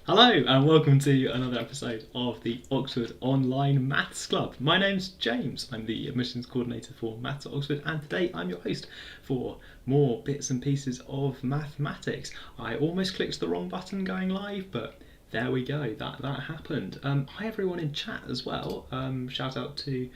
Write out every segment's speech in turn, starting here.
Hello and welcome to another episode of the Oxford Online Maths Club. My name's James, I'm the admissions coordinator for Maths at Oxford, and today I'm your host for more bits and pieces of mathematics. I almost clicked the wrong button going live, but there we go, that happened. Hi everyone in chat as well. Shout out to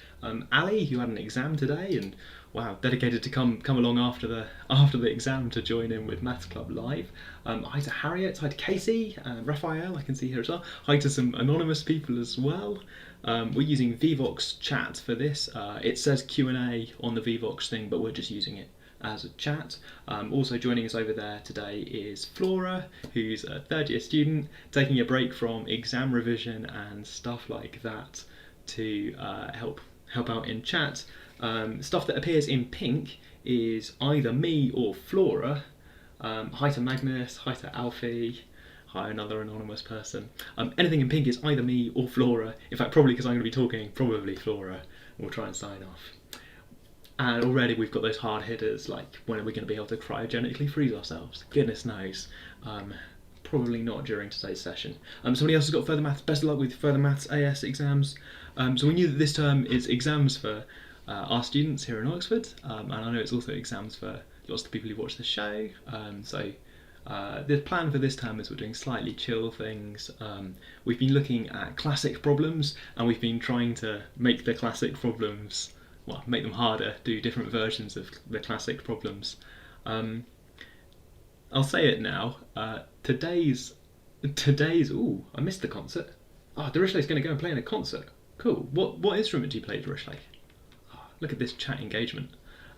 Ali, who had an exam today and wow, dedicated to come along after the exam to join in with Maths Club live. Hi to Harriet, hi to Casey, Raphael, I can see here as well. Hi to some anonymous people as well. We're using Vivox chat for this. It says Q&A on the Vivox thing, but we're just using it as a chat. Also joining us over there today is Flora, who's a third year student, taking a break from exam revision and stuff like that to help out in chat. Stuff that appears in pink is either me or Flora. Hi to Magnus, hi to Alfie, hi another anonymous person. Anything in pink is either me or Flora. In fact, probably because I'm going to be talking, probably Flora will try and sign off. And already we've got those hard hitters, like when are we going to be able to cryogenically freeze ourselves? Goodness knows. Probably not during today's session. Somebody else has got further maths. Best of luck with further maths AS exams. So we knew that this term is exams for our students here in Oxford, and I know it's also exams for lots of people who watch the show. The plan for this term is we're doing slightly chill things. We've been looking at classic problems, and we've been trying to make the classic problems, well, make them harder, do different versions of the classic problems. I'll say it now. Today's. Ooh, I missed the concert. Oh, Derishley's going to go and play in a concert. Cool. What instrument do you play, Derishley? Oh, look at this chat engagement.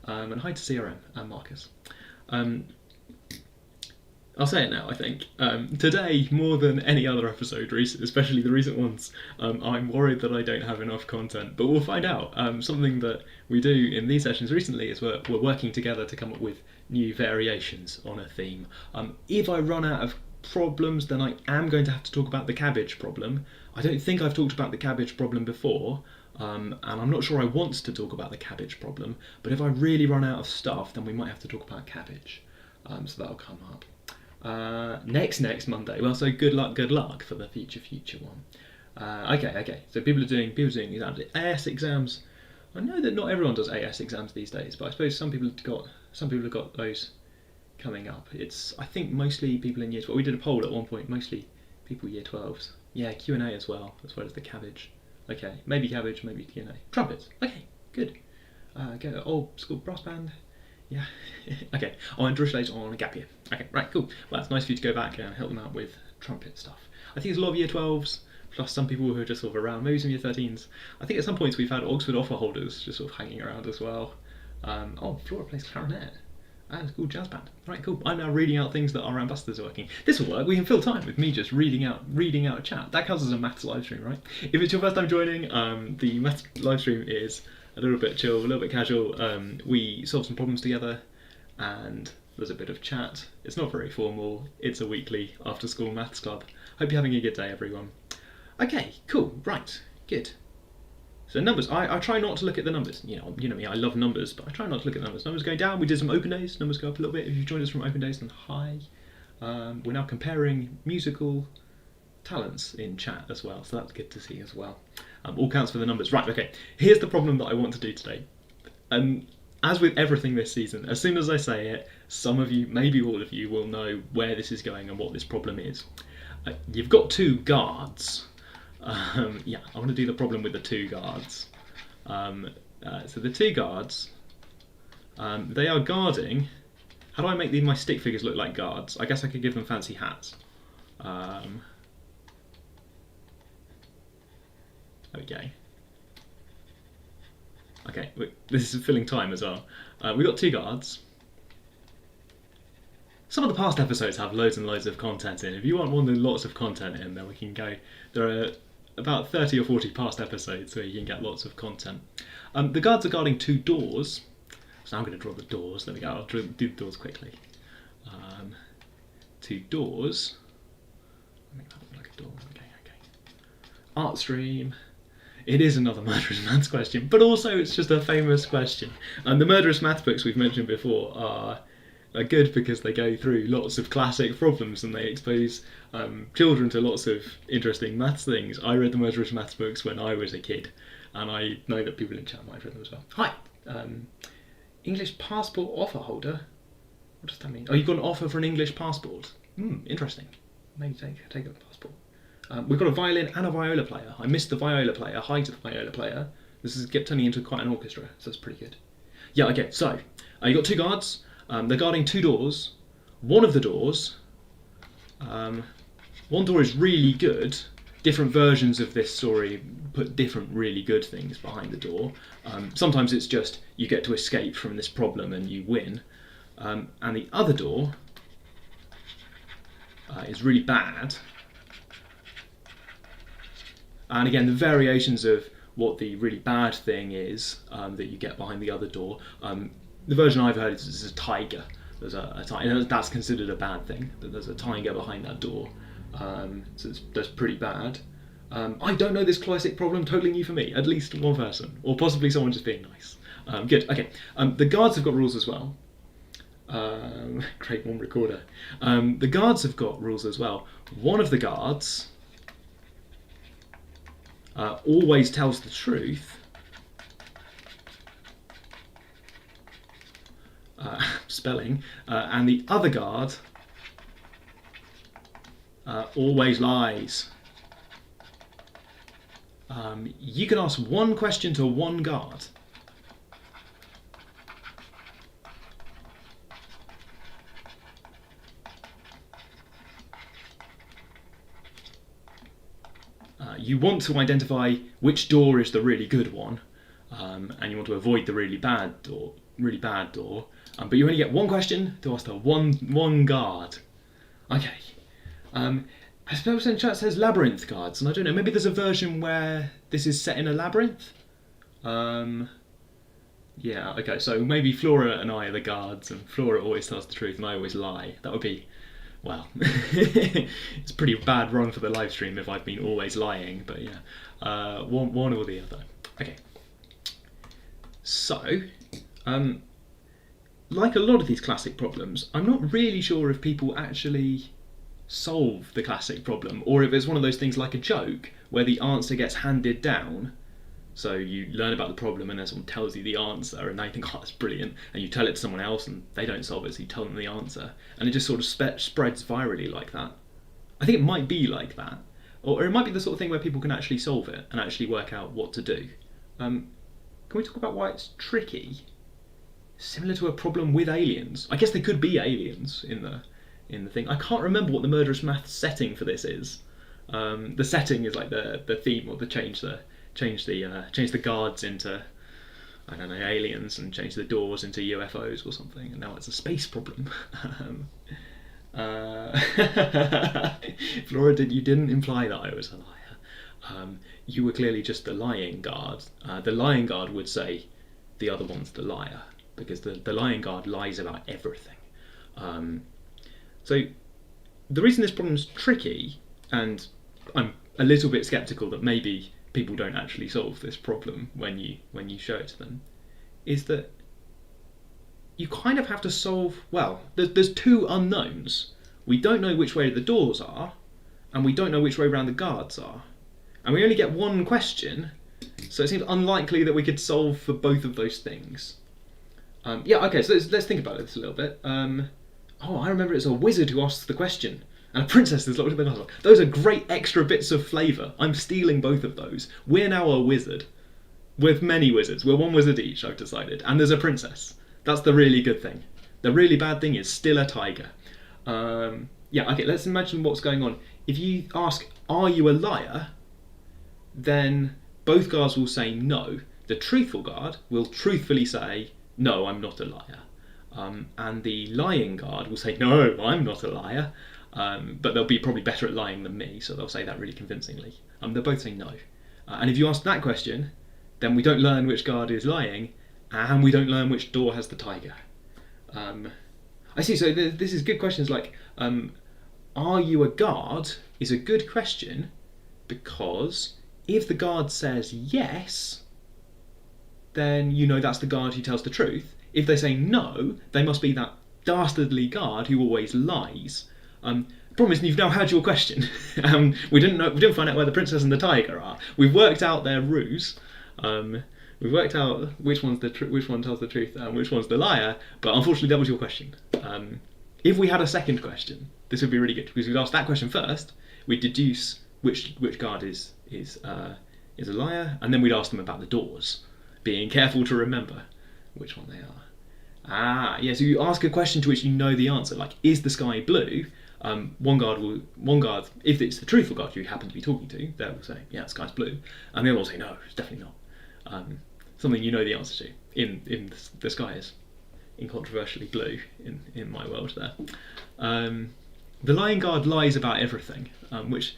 And hi to CRM and Marcus. I'll say it now, I think. Today, more than any other episode, especially the recent ones, I'm worried that I don't have enough content, but we'll find out. Something that we do in these sessions recently is we're working together to come up with new variations on a theme. If I run out of problems, then I am going to have to talk about the cabbage problem. I don't think I've talked about the cabbage problem before, and I'm not sure I want to talk about the cabbage problem, but if I really run out of stuff, then we might have to talk about cabbage. So that'll come up. Next Monday. Well, so good luck for the future one. Okay. So people are doing exams. AS exams. I know that not everyone does AS exams these days, but I suppose some people have got those coming up. It's, I think, mostly people in year 12. We did a poll at one point. Mostly people year 12s. Yeah, Q&A as well as the cabbage. Okay, maybe cabbage, maybe Q&A. Trumpets. Okay, good. Go old school brass band. Yeah. Okay. Oh, and Derishley's on a gap year. Okay, right, cool. Well, it's nice for you to go back and help them out with trumpet stuff. I think there's a lot of year 12s, plus some people who are just sort of around, maybe some year 13s. I think at some points we've had Oxford offer holders just sort of hanging around as well. Oh, Flora plays clarinet. That's a cool jazz band. Right, cool. I'm now reading out things that our ambassadors are working. This will work. We can fill time with me just reading out a chat. That counts as a maths live stream, right? If it's your first time joining, the maths live stream is a little bit chill, a little bit casual. We solve some problems together, and there's a bit of chat. It's not very formal. It's a weekly after-school maths club. Hope you're having a good day, everyone. Okay, cool. Right, good. So numbers. I try not to look at the numbers. You know me. I love numbers, but I try not to look at numbers. Numbers going down. We did some open days. Numbers go up a little bit. If you've joined us from open days, then hi. We're now comparing musical talents in chat as well, so that's good to see as well. All counts for the numbers. Right, okay, here's the problem that I want to do today. As with everything this season, as soon as I say it, some of you, maybe all of you, will know where this is going and what this problem is. You've got two guards. Yeah, I want to do the problem with the two guards. So the two guards, they are guarding. How do I make my stick figures look like guards? I guess I could give them fancy hats. Okay. Okay, this is filling time as well. We've got two guards. Some of the past episodes have loads and loads of content in. If you want one with lots of content in, then we can go. There are about 30 or 40 past episodes where you can get lots of content. The guards are guarding two doors. So I'm going to draw the doors. There we go. I'll do the doors quickly. Two doors. Make that look like a door. Okay. Art stream. It is another murderous maths question, but also it's just a famous question. And the murderous maths books we've mentioned before are are good because they go through lots of classic problems and they expose children to lots of interesting maths things. I read the Murderous Maths books when I was a kid, and I know that people in chat might have read them as well. Hi! English passport offer holder? What does that mean? Oh, you've got an offer for an English passport. Interesting. Maybe take a passport. We've got a violin and a viola player. I missed the viola player. Hi to the viola player. This is turning into quite an orchestra, so that's pretty good. Yeah, okay, so you've got two guards. They're guarding two doors. One of the doors, one door is really good. Different versions of this story put different really good things behind the door. Sometimes it's just you get to escape from this problem and you win. And the other door is really bad. And again, the variations of what the really bad thing is that you get behind the other door. The version I've heard is a tiger. There's a tiger, that's considered a bad thing. That there's a tiger behind that door, so that's pretty bad. I don't know this classic problem. Totally new for me. At least one person, or possibly someone just being nice. Good. Okay. The guards have got rules as well. Great one recorder. The guards have got rules as well. One of the guards always tells the truth. Spelling. And the other guard always lies. You can ask one question to one guard. You want to identify which door is the really good one, and you want to avoid the really bad door. But you only get one question to ask the one guard. Okay. I suppose in chat says labyrinth guards, and I don't know. Maybe there's a version where this is set in a labyrinth. Yeah. Okay. So maybe Flora and I are the guards, and Flora always tells the truth, and I always lie. That would be. Well, it's a pretty bad run for the live stream if I've been always lying, but yeah, one or the other. Okay, so, like a lot of these classic problems, I'm not really sure if people actually solve the classic problem, or if it's one of those things like a joke, where the answer gets handed down. So you learn about the problem and then someone tells you the answer and they think, oh, that's brilliant, and you tell it to someone else and they don't solve it, so you tell them the answer, and it just sort of spreads virally like that. I think it might be like that, or it might be the sort of thing where people can actually solve it and actually work out what to do. Can we talk about why it's tricky? Similar to a problem with aliens. I guess there could be aliens in the thing. I can't remember what the Murderous Maths setting for this is. The setting is like the theme, or the change the guards into, I don't know, aliens, and change the doors into UFOs or something, and now it's a space problem. Flora, you didn't imply that I was a liar. You were clearly just the lying guard. The lying guard would say the other one's the liar, because the lying guard lies about everything. So the reason this problem's tricky, and I'm a little bit sceptical that maybe people don't actually solve this problem when you show it to them, is that you kind of have to solve, well, there's two unknowns. We don't know which way the doors are, and we don't know which way around the guards are. And we only get one question, so it seems unlikely that we could solve for both of those things. Yeah, okay, so let's think about this a little bit. Oh, I remember it's a wizard who asks the question. And a princess is locked in the castle. Those are great extra bits of flavour. I'm stealing both of those. We're now a wizard. With many wizards. We're one wizard each, I've decided. And there's a princess. That's the really good thing. The really bad thing is still a tiger. Yeah, okay, let's imagine what's going on. If you ask, are you a liar? Then both guards will say no. The truthful guard will truthfully say, no, I'm not a liar. And the lying guard will say, no, I'm not a liar. But they'll be probably better at lying than me, so they'll say that really convincingly. They'll both say no. And if you ask that question, then we don't learn which guard is lying, and we don't learn which door has the tiger. I see, so this is good questions like, are you a guard is a good question, because if the guard says yes, then you know that's the guard who tells the truth. If they say no, they must be that dastardly guard who always lies. Problem is, you've now had your question. We didn't find out where the princess and the tiger are. We've worked out their ruse. We've worked out which one tells the truth and which one's the liar. But unfortunately, that was your question. If we had a second question, this would be really good, because we'd ask that question first. We'd deduce which guard is a liar, and then we'd ask them about the doors, being careful to remember which one they are. So you ask a question to which you know the answer, like, is the sky blue? One guard, if it's the truthful guard you happen to be talking to, they'll say, yeah, the sky's blue, and the other will say, no, it's definitely not. Something you know the answer to. In the sky is incontrovertibly blue in my world there. The lying guard lies about everything, which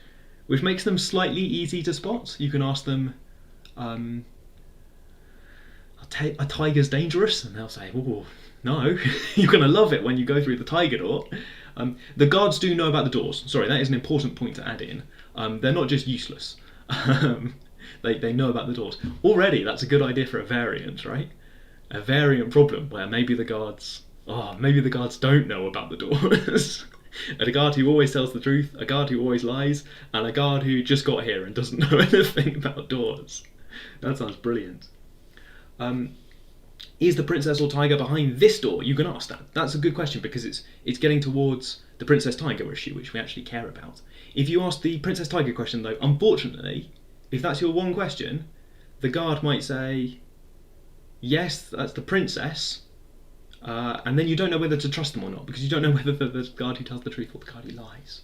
makes them slightly easy to spot. You can ask them, a tiger's dangerous? And they'll say, oh, no. You're going to love it when you go through the tiger door. The guards do know about the doors. Sorry, that is an important point to add in. They're not just useless. They know about the doors. Already, that's a good idea for a variant, right? A variant problem where maybe the guards don't know about the doors. A guard who always tells the truth, a guard who always lies, and a guard who just got here and doesn't know anything about doors. That sounds brilliant. Is the princess or tiger behind this door? You can ask that. That's a good question, because it's getting towards the princess tiger issue, which we actually care about. If you ask the princess tiger question, though, unfortunately, if that's your one question, the guard might say, yes, that's the princess, and then you don't know whether to trust them or not, because you don't know whether the guard who tells the truth or the guard who lies.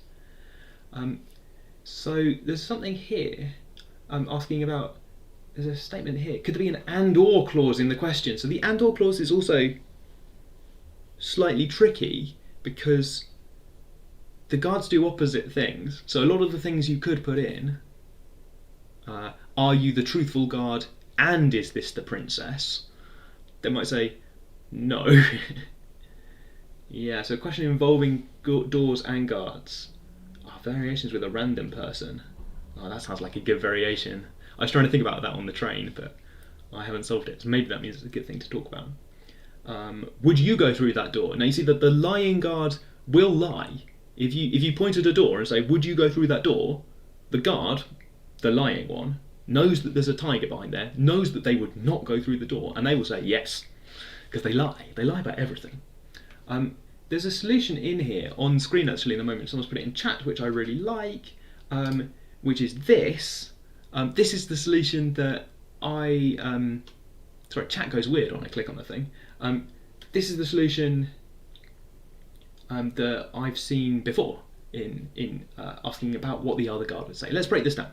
So there's something here asking about. There's a statement here. Could there be an and/or clause in the question? So the and/or clause is also slightly tricky, because the guards do opposite things. So a lot of the things you could put in, are you the truthful guard and is this the princess? They might say, no. Yeah, so a question involving doors and guards. Variations with a random person. That sounds like a good variation. I was trying to think about that on the train, but I haven't solved it. So maybe that means it's a good thing to talk about. Would you go through that door? Now you see that the lying guard will lie. If you point at a door and say, would you go through that door? The guard, the lying one, knows that there's a tiger behind there, knows that they would not go through the door, and they will say yes, because they lie. They lie about everything. There's a solution in here on screen actually in the moment. Someone's put it in chat, which I really like, which is this. This is the solution that sorry, chat goes weird when I click on the thing. This is the solution that I've seen before in asking about what the other guard would say. Let's break this down.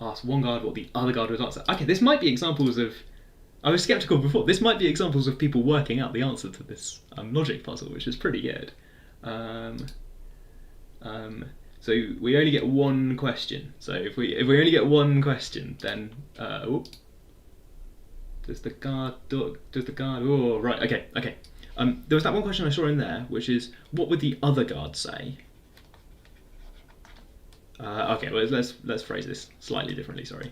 Ask one guard what the other guard would answer. Okay, this might be examples of. I was skeptical before. This might be examples of people working out the answer to this logic puzzle, which is pretty good. So we only get one question. So if we only get one question, then does the guard? Oh, right. Okay. There was that one question I saw in there, which is, what would the other guard say? Okay, well let's phrase this slightly differently. Sorry,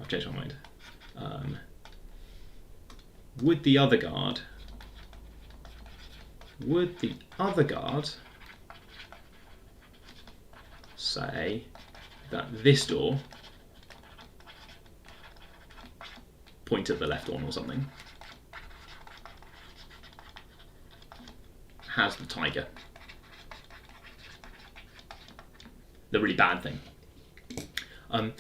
I've changed my mind. Would the other guard say that this door, point at the left one or something, has the tiger? The really bad thing. And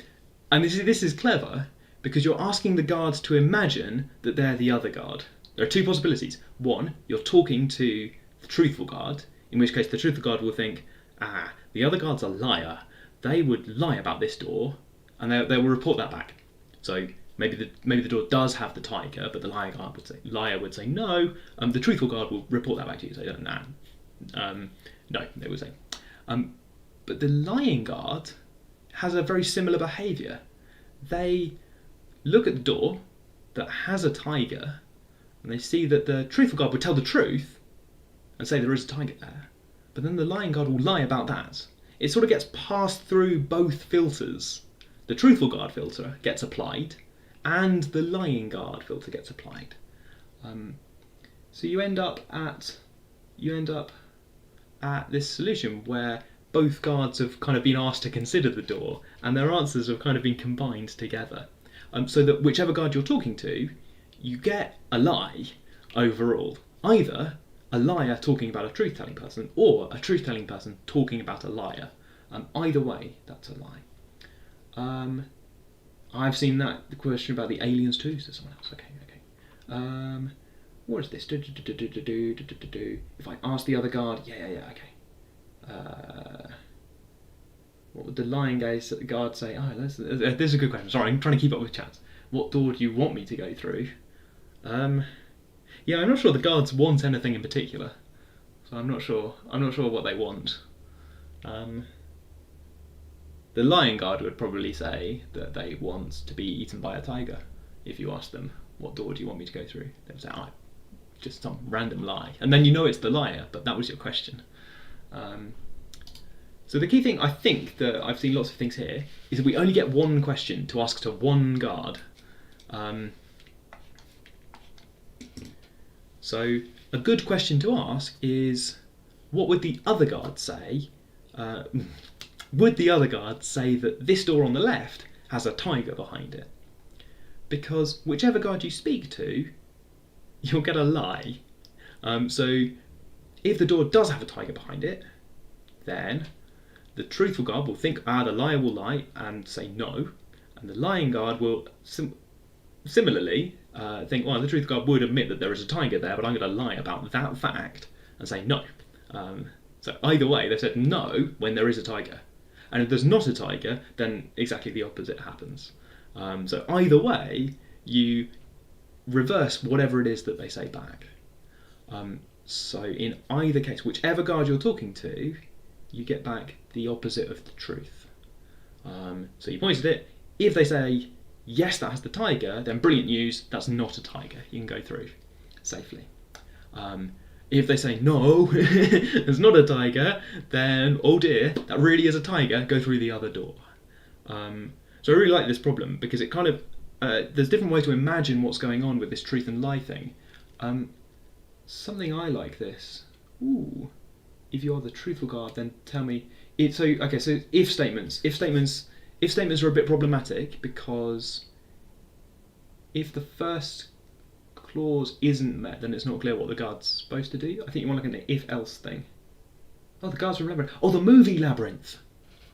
this is clever, because you're asking the guards to imagine that they're the other guard. There are two possibilities. One, you're talking to the truthful guard, in which case the truthful guard will think, the other guard's a liar. They would lie about this door, and they will report that back. So maybe the door does have the tiger, but the liar would say no. The truthful guard will report that back to you. Say, no, they would say. But the lying guard has a very similar behaviour. They look at the door that has a tiger, and they see that the truthful guard would tell the truth and say there is a tiger there, but then the lying guard will lie about that. It sort of gets passed through both filters. The truthful guard filter gets applied, and the lying guard filter gets applied. So you end up at this solution where both guards have kind of been asked to consider the door, and their answers have kind of been combined together. So that whichever guard you're talking to, you get a lie overall. Either a liar talking about a truth-telling person, or a truth-telling person talking about a liar. Either way, that's a lie. I've seen the question about the aliens too, so someone else. Okay. What is this? If I ask the other guard, okay. What would the lying guard say? Oh, this is a good question. Sorry, I'm trying to keep up with chat. What door do you want me to go through? Yeah, I'm not sure the guards want anything in particular, so I'm not sure what they want. The lion guard would probably say that they want to be eaten by a tiger. If you ask them, what door do you want me to go through? They would say, oh, just some random lie. And then you know it's the liar, but that was your question. So the key thing, I think, that I've seen lots of things here, is that we only get one question to ask to one guard. So a good question to ask is, what would the other guard say? Would the other guard say that this door on the left has a tiger behind it? Because whichever guard you speak to, you'll get a lie. So if the door does have a tiger behind it, then the truthful guard will think, the liar will lie and say no, and the lying guard will similarly think, well, the truthful guard would admit that there is a tiger there, but I'm going to lie about that fact and say no. So either way, they've said no when there is a tiger. And if there's not a tiger, then exactly the opposite happens. So either way, you reverse whatever it is that they say back. So in either case, whichever guard you're talking to, you get back the opposite of the truth. So you point at it. If they say, yes, that has the tiger, then brilliant news, that's not a tiger. You can go through safely. If they say, no, it's not a tiger, then, oh dear, that really is a tiger, go through the other door. So I really like this problem, because it kind of, there's different ways to imagine what's going on with this truth and lie thing. Something I like this. Ooh. If you are the truthful guard, then tell me. So if statements. If statements are a bit problematic, because if the first clause isn't met, then it's not clear what the guard's supposed to do. I think you want like an if-else thing. Oh, the guards from Labyrinth. Oh, the movie Labyrinth.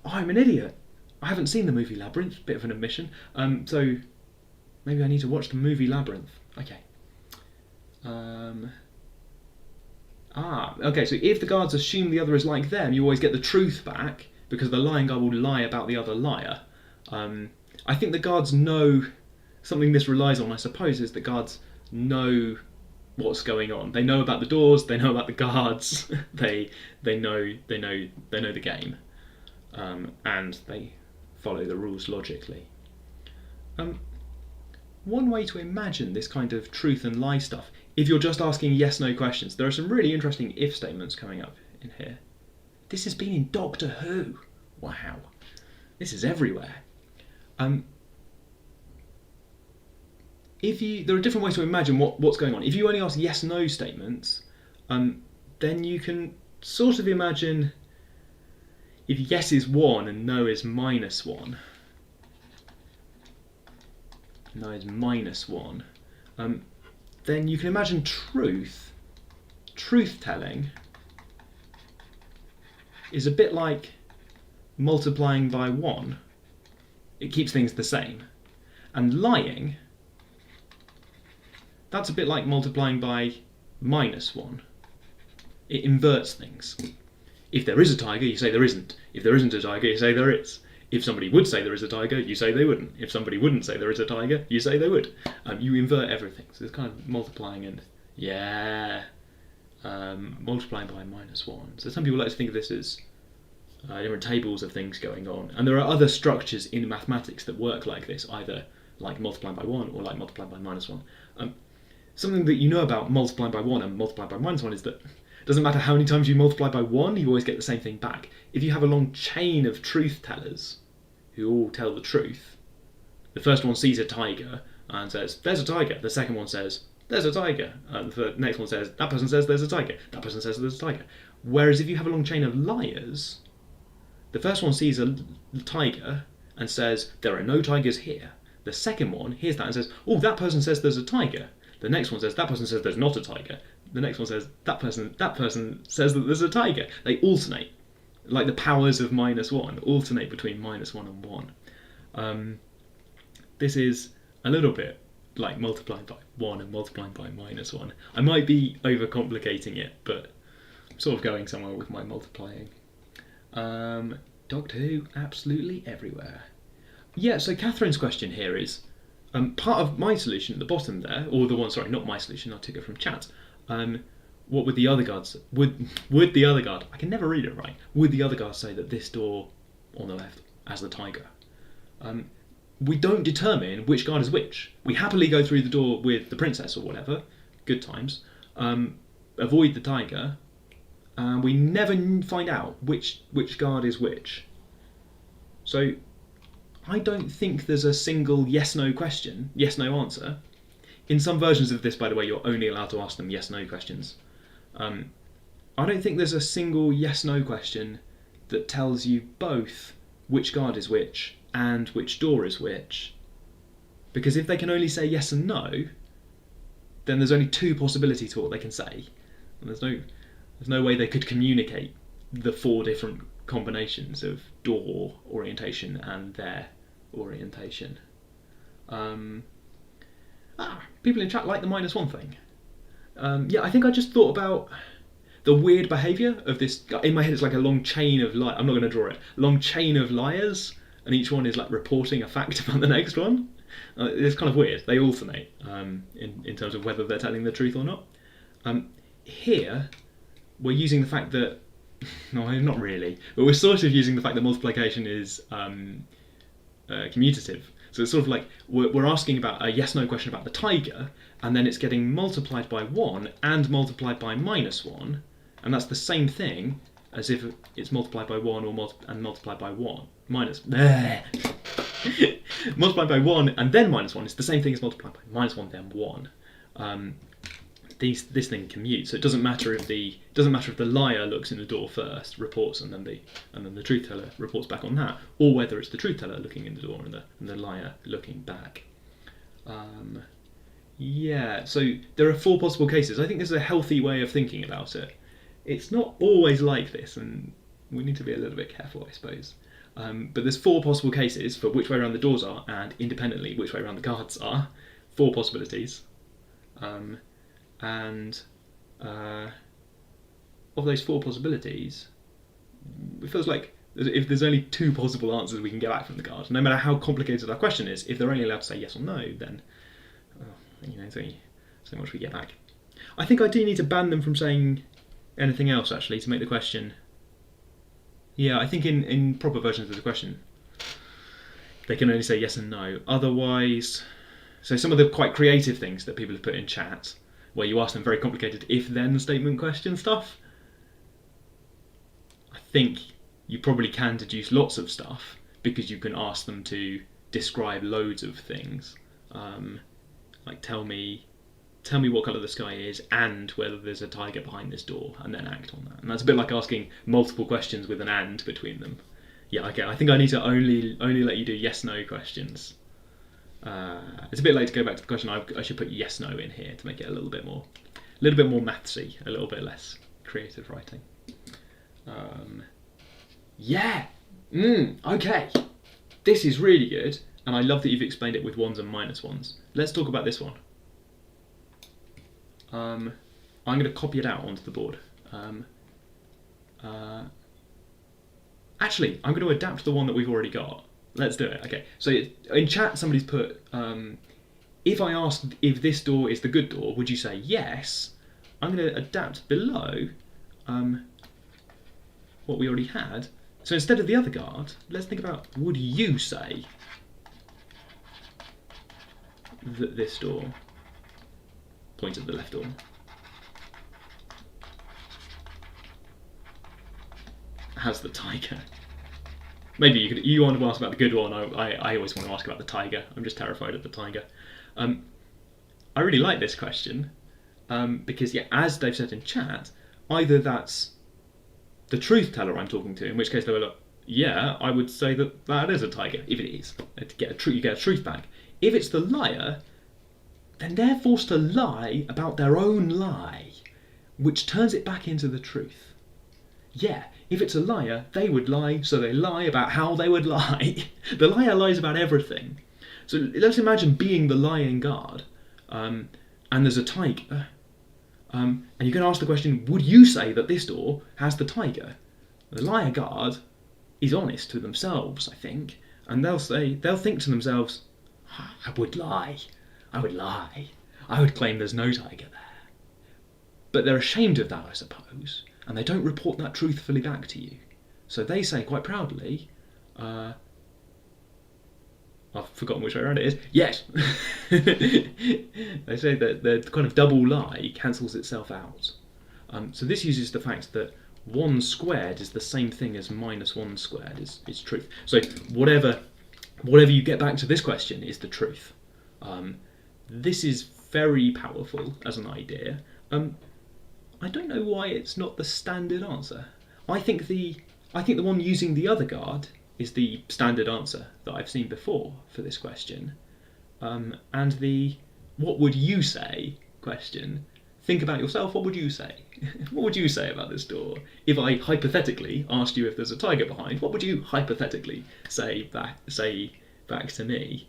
Oh, I'm an idiot. I haven't seen the movie Labyrinth. Bit of an admission. So maybe I need to watch the movie Labyrinth. Okay. Okay, so if the guards assume the other is like them, you always get the truth back, because the lying guard will lie about the other liar. I think the guards know, something this relies on, I suppose, is that guards know what's going on. They know about the doors, they know about the guards, they know the game, and they follow the rules logically. One way to imagine this kind of truth and lie stuff, if you're just asking yes/no questions, there are some really interesting if statements coming up in here. This has been in Doctor Who. Wow, this is everywhere. There are different ways to imagine what's going on. If you only ask yes/no statements, then you can sort of imagine if yes is 1 and no is -1. No is -1. Then you can imagine truth-telling is a bit like multiplying by 1. It keeps things the same. And lying, that's a bit like multiplying by -1. It inverts things. If there is a tiger, you say there isn't. If there isn't a tiger, you say there is. If somebody would say there is a tiger, you say they wouldn't. If somebody wouldn't say there is a tiger, you say they would. You invert everything. So it's kind of multiplying and, multiplying by -1. So some people like to think of this as different tables of things going on. And there are other structures in mathematics that work like this, either like multiplying by 1 or like multiplying by -1. Something that you know about multiplying by 1 and multiplying by -1 is that it doesn't matter how many times you multiply by 1, you always get the same thing back. If you have a long chain of truth tellers who all tell the truth, the first one sees a tiger and says, there's a tiger. The second one says, there's a tiger. The next one says, that person says there's a tiger. That person says there's a tiger. Whereas if you have a long chain of liars, the first one sees a tiger and says, there are no tigers here. The second one hears that and says, oh, that person says there's a tiger. The next one says, that person says there's not a tiger. The next one says, that person says that there's a tiger. They alternate. Like the powers of -1 alternate between -1 and 1. This is a little bit like multiplying by 1 and multiplying by -1. I might be overcomplicating it, but I'm sort of going somewhere with my multiplying. Doctor Who, absolutely everywhere. Yeah, so Catherine's question here is, part of my solution at the bottom there, or the one, sorry, not my solution, I took it from chat. What would the other guards, would the other guard, I can never read it right, would the other guard say that this door on the left has the tiger? We don't determine which guard is which. We happily go through the door with the princess or whatever, good times, avoid the tiger, and we never find out which guard is which. So I don't think there's a single yes-no question, yes-no answer. In some versions of this, by the way, you're only allowed to ask them yes-no questions. I don't think there's a single yes-no question that tells you both which guard is which and which door is which. Because if they can only say yes and no, then there's only two possibilities to what they can say. And there's no way they could communicate the 4 different combinations of door orientation and their orientation. People in chat like the -1 thing. Yeah, I think I just thought about the weird behaviour of this guy. In my head, it's like a long chain of liars. I'm not going to draw it. Long chain of liars, and each one is like reporting a fact about the next one. It's kind of weird. They alternate in terms of whether they're telling the truth or not. Here, we're using the fact that no, not really, but we're sort of using the fact that multiplication is commutative. So it's sort of like we're asking about a yes-no question about the tiger, and then it's getting multiplied by 1 and multiplied by -1, and that's the same thing as if it's multiplied by 1 and multiplied by 1. Multiplied by 1 and then -1 is the same thing as multiplied by -1 then 1. This thing commutes, so it doesn't matter if the liar looks in the door first, reports, and then the truth teller reports back on that, or whether it's the truth teller looking in the door and the liar looking back. Yeah, so there are 4 possible cases. I think this is a healthy way of thinking about it. It's not always like this, and we need to be a little bit careful, I suppose. But there's 4 possible cases for which way around the doors are, and independently which way around the guards are. 4 possibilities. And of those 4 possibilities, it feels like if there's only 2 possible answers we can get back from the guard, no matter how complicated our question is, if they're only allowed to say yes or no, then there's only so much we get back. I think I do need to ban them from saying anything else, actually, to make the question. Yeah, I think in proper versions of the question, they can only say yes and no. Otherwise, so some of the quite creative things that people have put in chat, where you ask them very complicated if-then statement question stuff, I think you probably can deduce lots of stuff because you can ask them to describe loads of things. Like tell me what colour the sky is and whether there's a tiger behind this door, and then act on that. And that's a bit like asking multiple questions with an and between them. Yeah, okay, I think I need to only let you do yes-no questions. It's a bit late to go back to the question. I should put yes/no in here to make it a little bit more mathsy, a little bit less creative writing. Yeah. Okay. This is really good, and I love that you've explained it with 1s and -1s. Let's talk about this one. I'm going to copy it out onto the board. Actually, I'm going to adapt the one that we've already got. Let's do it. Okay, so in chat somebody's put, if I asked if this door is the good door, would you say yes? I'm going to adapt below what we already had. So instead of the other guard, let's think about, would you say that this door, point at the left door, has the tiger? Maybe you want to ask about the good one. I always want to ask about the tiger. I'm just terrified of the tiger. I really like this question because, yeah, as Dave said in chat, either that's the truth teller I'm talking to, in which case they were like, yeah, I would say that that is a tiger, if it is. You get a truth back. If it's the liar, then they're forced to lie about their own lie, which turns it back into the truth. Yeah, if it's a liar, they would lie, so they lie about how they would lie. The liar lies about everything. So let's imagine being the lying guard, and there's a tiger, and you're going to ask the question, would you say that this door has the tiger? The liar guard is honest to themselves, I think, and they'll think to themselves, I would lie, I would claim there's no tiger there. But they're ashamed of that, I suppose, and they don't report that truthfully back to you. So they say quite proudly, I've forgotten which way around it is. Yes! They say that the kind of double lie cancels itself out. So this uses the fact that 1 squared is the same thing as -1 squared is truth. So whatever you get back to this question is the truth. This is very powerful as an idea. I don't know why it's not the standard answer. I think the one using the other guard is the standard answer that I've seen before for this question. And the what would you say question, think about yourself, what would you say? What would you say about this door? If I hypothetically asked you if there's a tiger behind, what would you hypothetically say back to me?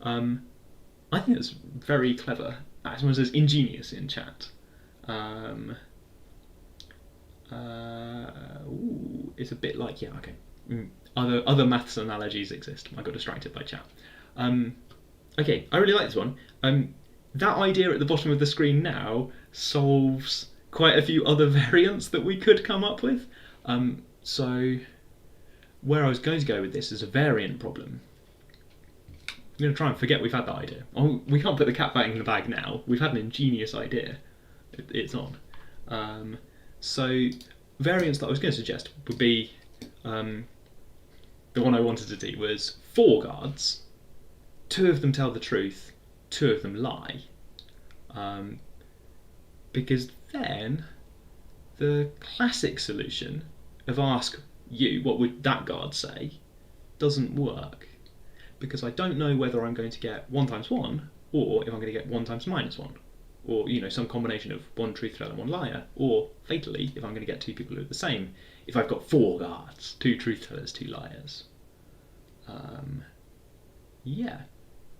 I think that's very clever. Someone says ingenious in chat. It's a bit like, yeah, okay. Other maths analogies exist. I got distracted by chat. Okay, I really like this one. That idea at the bottom of the screen now solves quite a few other variants that we could come up with. So where I was going to go with this is a variant problem. I'm going to try and forget we've had that idea. Oh, we can't put the cat back in the bag now. We've had an ingenious idea. It's on. So variants that I was going to suggest would be the one I wanted to do was 4 guards. 2 of them tell the truth, 2 of them lie. Because then the classic solution of ask you what would that guard say doesn't work. Because I don't know whether I'm going to get 1 times 1 or if I'm going to get 1 times -1. Or, some combination of 1 truth teller and 1 liar, or fatally, if I'm going to get 2 people who are the same, if I've got 4 guards, 2 truth tellers, 2 liars. Yeah.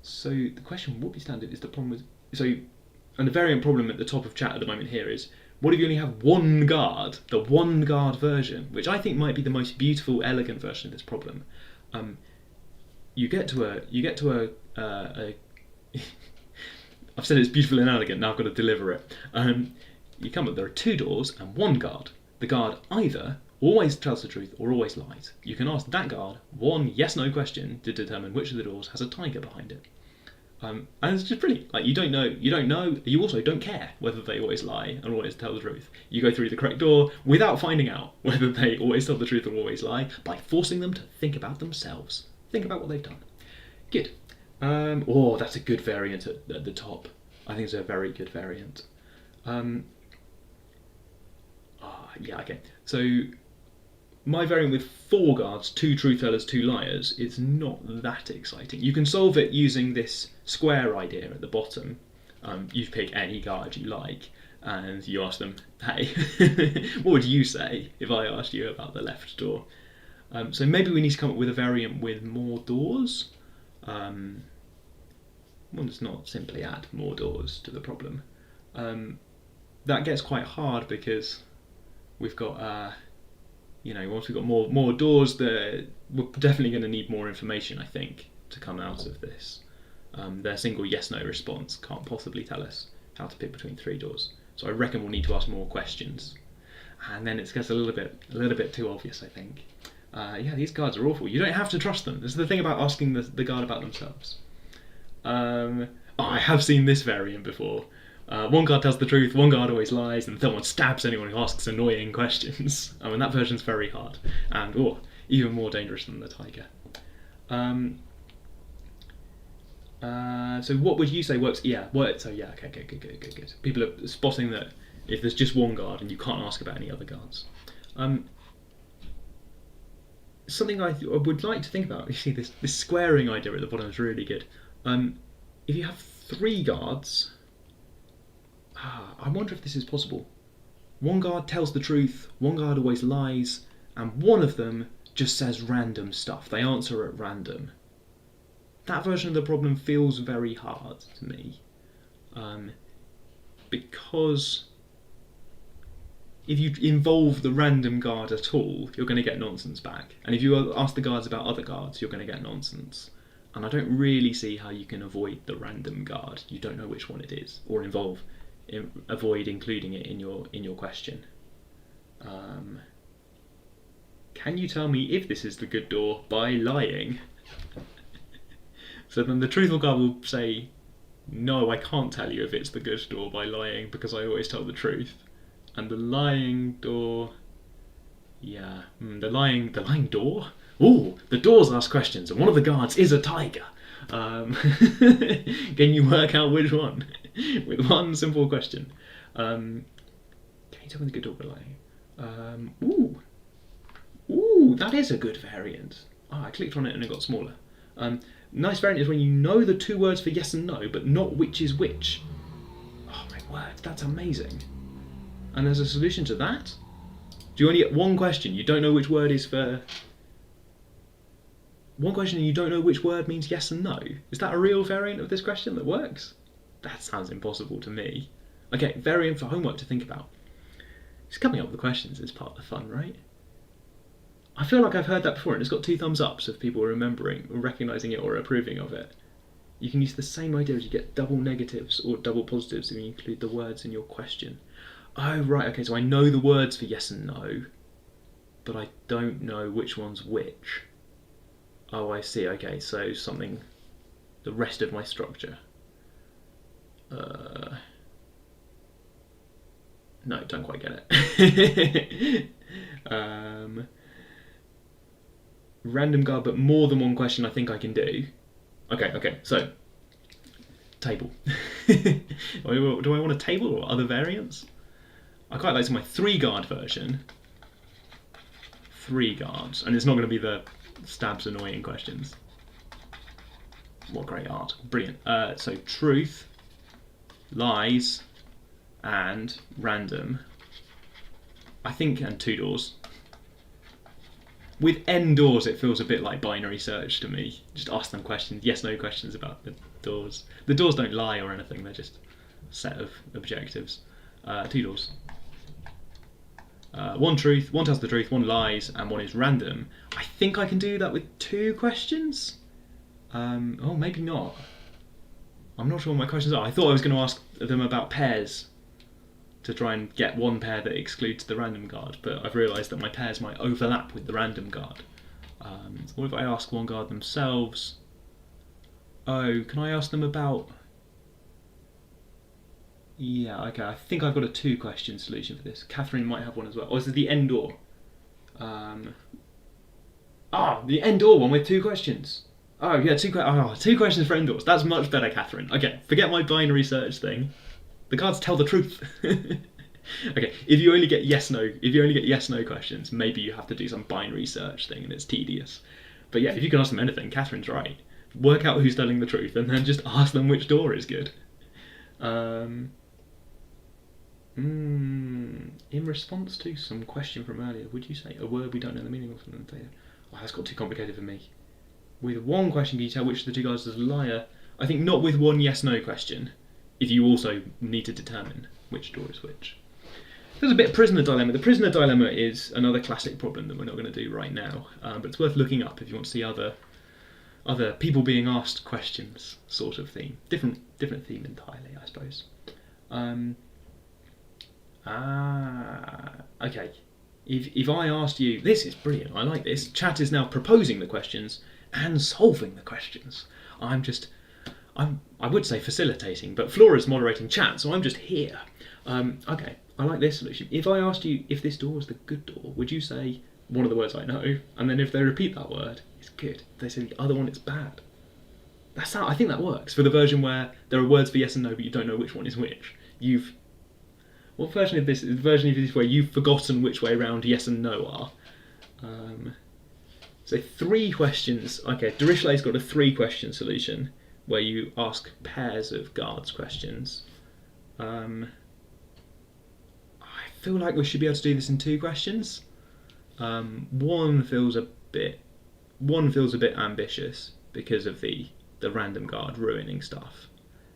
So the question, what would be standard, is the problem with... And the variant problem at the top of chat at the moment here is, what if you only have 1 guard, the 1 guard version, which I think might be the most beautiful, elegant version of this problem. You get to a I've said it's beautiful and elegant, now I've got to deliver it. You come up, there are 2 doors and 1 guard. The guard either always tells the truth or always lies. You can ask that guard 1 yes/no question to determine which of the doors has a tiger behind it. And it's just brilliant. Like, you don't know, you also don't care whether they always lie and always tell the truth. You go through the correct door without finding out whether they always tell the truth or always lie, by forcing them to think about themselves. Think about what they've done. Good. That's a good variant at the top. I think it's a very good variant. Yeah, okay. So my variant with 4 guards, 2 truth tellers, 2 liars is not that exciting. You can solve it using this square idea at the bottom. You pick any guard you like and you ask them, hey, what would you say if I asked you about the left door? So maybe we need to come up with a variant with more doors. One does not simply add more doors to the problem. That gets quite hard because we've got, once we've got more doors, we're definitely going to need more information, I think, to come out of this. Their single yes/no response can't possibly tell us how to pick between 3 doors. So I reckon we'll need to ask more questions, and then it gets a little bit too obvious, I think. Yeah, these guards are awful. You don't have to trust them. This is the thing about asking the guard about themselves. I have seen this variant before. 1 guard tells the truth, 1 guard always lies, and someone stabs anyone who asks annoying questions. And that version's very hard, and even more dangerous than the tiger. So what would you say works? Yeah. What? So yeah. Okay. Good. People are spotting that if there's just one guard and you can't ask about any other guards. Something I would like to think about. You see, this squaring idea at the bottom is really good. If you have 3 guards, I wonder if this is possible. One guard tells the truth, one guard always lies, and one of them just says random stuff. They answer at random. That version of the problem feels very hard to me. Because if you involve the random guard at all, you're going to get nonsense back. And if you ask the guards about other guards, you're going to get nonsense. And I don't really see how you can avoid the random guard. You don't know which one it is, or avoid including it in your question. Can you tell me if this is the good door by lying? So then the truthful guard will say, no, I can't tell you if it's the good door by lying because I always tell the truth. And the lying door, yeah, the lying door? Ooh, the doors ask questions and one of the guards is a tiger. Can you work out which one? With one simple question. Can you tell me the good door by lying? Ooh, that is a good variant. I clicked on it and it got smaller. Nice variant is when you know the 2 words for yes and no, but not which is which. Oh my word, that's amazing. And there's a solution to that? Do you only get one question? You don't know which word is for... One question and you don't know which word means yes and no? Is that a real variant of this question that works? That sounds impossible to me. Okay, variant for homework to think about. Just coming up with the questions is part of the fun, right? I feel like I've heard that before and it's got 2 thumbs ups of people remembering or recognising it or approving of it. You can use the same idea as you get double negatives or double positives if you include the words in your question. Oh right, okay, so I know the words for yes and no, but I don't know which one's which. Oh, I see, okay, so something, the rest of my structure. No, don't quite get it. Random guard, but more than one question I think I can do. Okay, so, table. Do I want a table or other variants? I quite like my 3 guard version. 3 guards, and it's not going to be the stabs annoying questions. What great art. Brilliant. So truth, lies, and random. I think, and 2 doors. With N doors, it feels a bit like binary search to me. Just ask them questions, yes/no questions about the doors. The doors don't lie or anything, they're just a set of objectives. 2 doors. 1 truth, 1 tells the truth, 1 lies, and 1 is random. I think I can do that with 2 questions? Oh, maybe not. I'm not sure what my questions are. I thought I was going to ask them about pairs to try and get 1 pair that excludes the random guard, but I've realised that my pairs might overlap with the random guard. What if I ask 1 guard themselves? Oh, can I ask them about... Yeah, okay, I think I've got a 2 question solution for this. Catherine might have one as well. Or is it the end door? The end door one with 2 questions. Oh yeah, 2 questions for end doors. That's much better, Catherine. Okay, forget my binary search thing. The cards tell the truth. Okay, if you only get yes/no questions, maybe you have to do some binary search thing and it's tedious. But yeah, if you can ask them anything, Catherine's right. Work out who's telling the truth and then just ask them which door is good. In response to some question from earlier, would you say a word we don't know the meaning of? Oh, that's got too complicated for me. With 1 question, can you tell which of the 2 guys is a liar? I think not with 1 yes/no question, if you also need to determine which door is which. There's a bit of prisoner dilemma. The prisoner dilemma is another classic problem that we're not going to do right now, but it's worth looking up if you want to see other people being asked questions sort of theme. Different theme entirely, I suppose. Okay. If I asked you, this is brilliant, I like this. Chat is now proposing the questions and solving the questions. I would say facilitating, but Flora's moderating chat, so I'm just here. Okay, I like this solution. If I asked you if this door was the good door, would you say one of the words I know, and then if they repeat that word, it's good. If they say the other one, it's bad. That's how I think that works for the version where there are words for yes and no, but you don't know which one is which. What version of this is the version of this where you've forgotten which way around yes and no are? So 3 questions. Okay, Dirishlay's got a 3-question solution where you ask pairs of guards questions. I feel like we should be able to do this in 2 questions. One feels a bit ambitious because of the random guard ruining stuff.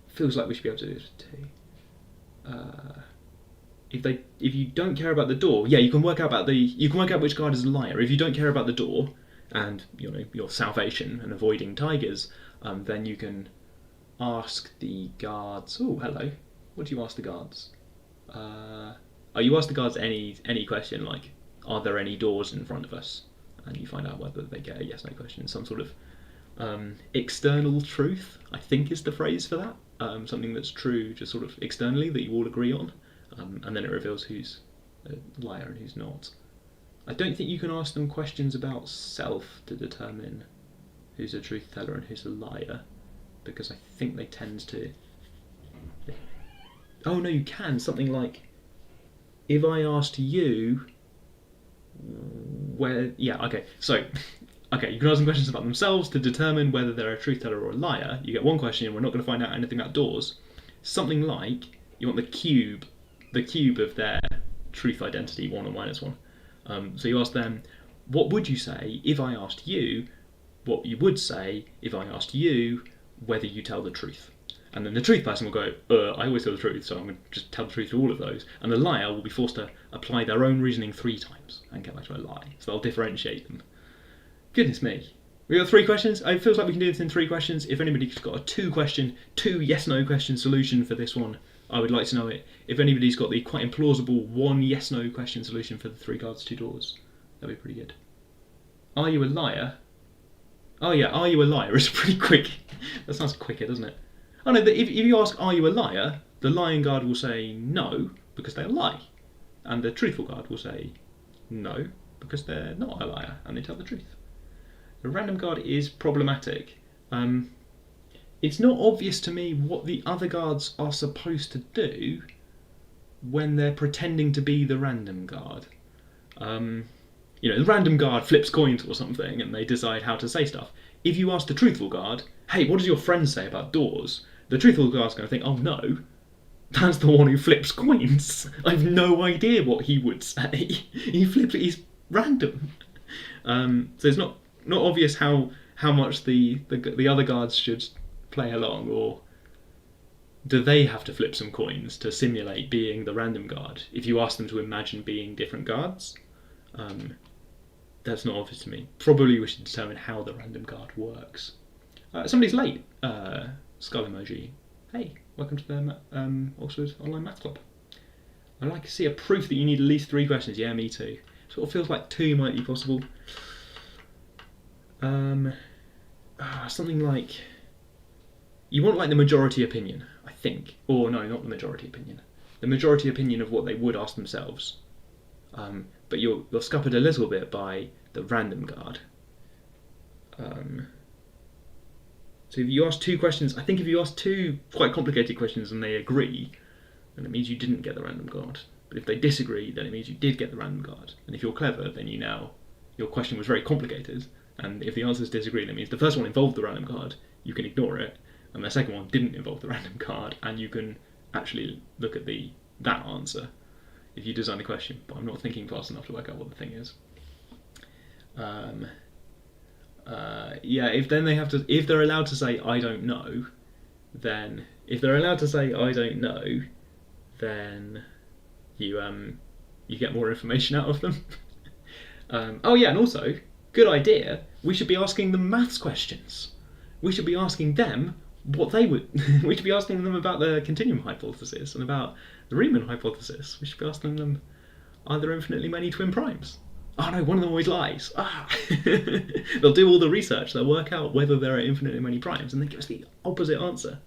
Feels like we should be able to do this with 2. If you don't care about the door, yeah, you can work out which guard is a liar. If you don't care about the door and your salvation and avoiding tigers, then you can ask the guards. Oh, hello. What do you ask the guards? You ask the guards any question like, are there any doors in front of us? And you find out whether they get a yes/no question. Some sort of external truth, I think, is the phrase for that. Something that's true, just sort of externally that you all agree on, and then it reveals who's a liar and who's not. I don't think you can ask them questions about self to determine who's a truth teller and who's a liar, because I think they tend to. Oh no, you can. Something like, if I asked you, you can ask them questions about themselves to determine whether they're a truth teller or a liar. You get 1 question, and we're not going to find out anything about doors. Something like, you want the cube of their truth identity, 1 or -1. So you ask them, what would you say if I asked you what you would say if I asked you whether you tell the truth? And then the truth person will go, I always tell the truth, so I'm going to just tell the truth to all of those. And the liar will be forced to apply their own reasoning 3 times and get back to a lie. So they'll differentiate them. Goodness me. We got 3 questions. It feels like we can do this in 3 questions. If anybody's got a 2 yes/no question solution for this one, I would like to know it. If anybody's got the quite implausible 1 yes/no question solution for the 3 guards, 2 doors, that'd be pretty good. Are you a liar? Oh yeah, are you a liar is pretty quick. That sounds quicker, doesn't it? Oh no, if you ask, are you a liar, the lying guard will say no, because they lie. And the truthful guard will say no, because they're not a liar, and they tell the truth. The random guard is problematic. It's not obvious to me what the other guards are supposed to do when they're pretending to be the random guard. The random guard flips coins or something, and they decide how to say stuff. If you ask the truthful guard, hey, what does your friend say about doors? The truthful guard's going to think, oh no, that's the one who flips coins. I've no idea what he would say. He's random. So it's not obvious how much the other guards should play along, or do they have to flip some coins to simulate being the random guard? If you ask them to imagine being different guards, that's not obvious to me. Probably we should determine how the random guard works. Somebody's late. Skull emoji. Hey, welcome to the Oxford Online Maths Club. I'd like to see a proof that you need at least 3 questions. Yeah, me too. Sort of feels like 2 might be possible. Something like, you want like the majority opinion, I think. Or no, not the majority opinion. The majority opinion of what they would ask themselves. But you're scuppered a little bit by the random guard. So if you ask 2 questions, I think if you ask 2 quite complicated questions and they agree, then it means you didn't get the random guard. But if they disagree, then it means you did get the random guard. And if you're clever, then your question was very complicated. And if the answers disagree, that means the first one involved the random guard, you can ignore it, and the second one didn't involve the random guard, and you can actually look at that answer if you design the question. But I'm not thinking fast enough to work out what the thing is. If they're allowed to say I don't know, then you get more information out of them. And also, good idea, we should be asking them maths questions. We should be asking them what they would. We should be asking them about the continuum hypothesis and about the Riemann hypothesis. We should be asking them, are there infinitely many twin primes? Oh no, one of them always lies. They'll do all the research, they'll work out whether there are infinitely many primes, and then give us the opposite answer.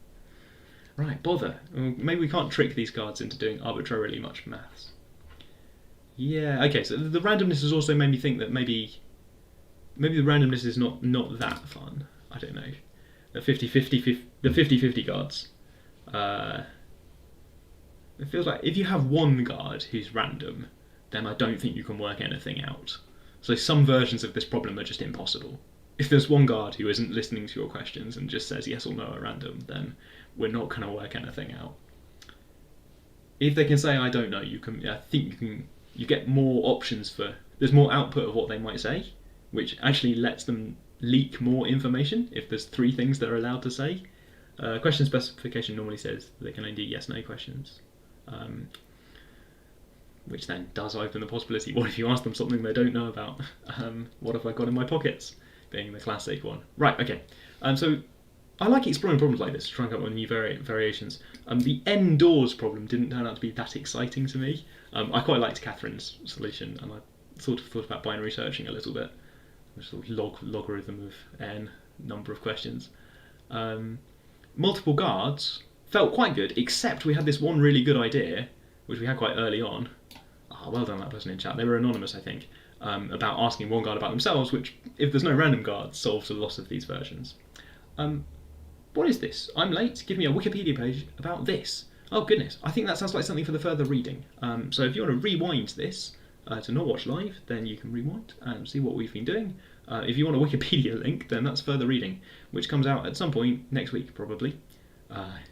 Right, bother. Maybe we can't trick these guards into doing arbitrarily much maths. Yeah, okay, so the randomness has also made me think that maybe the randomness is not that fun. I don't know. the 50-50 guards. It feels like if you have one guard who's random, then I don't think you can work anything out. So some versions of this problem are just impossible. If there's one guard who isn't listening to your questions and just says yes or no at random, then we're not going to work anything out. If they can say I don't know, you get more options there's more output of what they might say, which actually lets them leak more information if there's 3 things they're allowed to say. Question specification normally says they can only do yes/no questions, which then does open the possibility, what if you ask them something they don't know about? What have I got in my pockets? Being the classic one. Right, okay. So I like exploring problems like this to try and come up with new variations. The N doors problem didn't turn out to be that exciting to me. I quite liked Catherine's solution, and I sort of thought about binary searching a little bit. Sort of logarithm of N, number of questions. Multiple guards felt quite good, except we had this one really good idea, which we had quite early on. Well done, that person in chat. They were anonymous, I think, about asking one guard about themselves, which, if there's no random guard, solves a lot of these versions. What is this? I'm late. Give me a Wikipedia page about this. Oh goodness, I think that sounds like something for the further reading. So if you want to rewind this to not watch live, then you can rewind and see what we've been doing. If you want a Wikipedia link, then that's further reading, which comes out at some point next week, probably,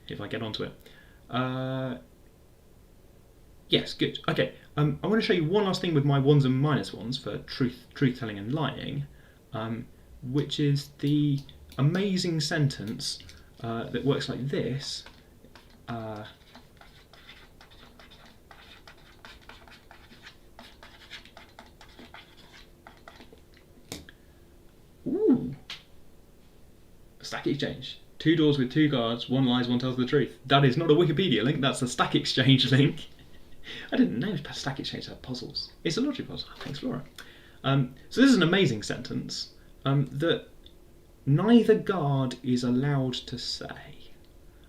if I get onto it. Yes, good. Okay, I want to show you one last thing with my ones and minus ones for truth-telling and lying, which is the amazing sentence that works like this. Ooh! Stack Exchange. 2 doors with 2 guards, 1 lies, 1 tells the truth. That is not a Wikipedia link, that's a Stack Exchange link. I didn't know Stack Exchange had puzzles. It's a logic puzzle. Thanks, Laura. So this is an amazing sentence that neither guard is allowed to say.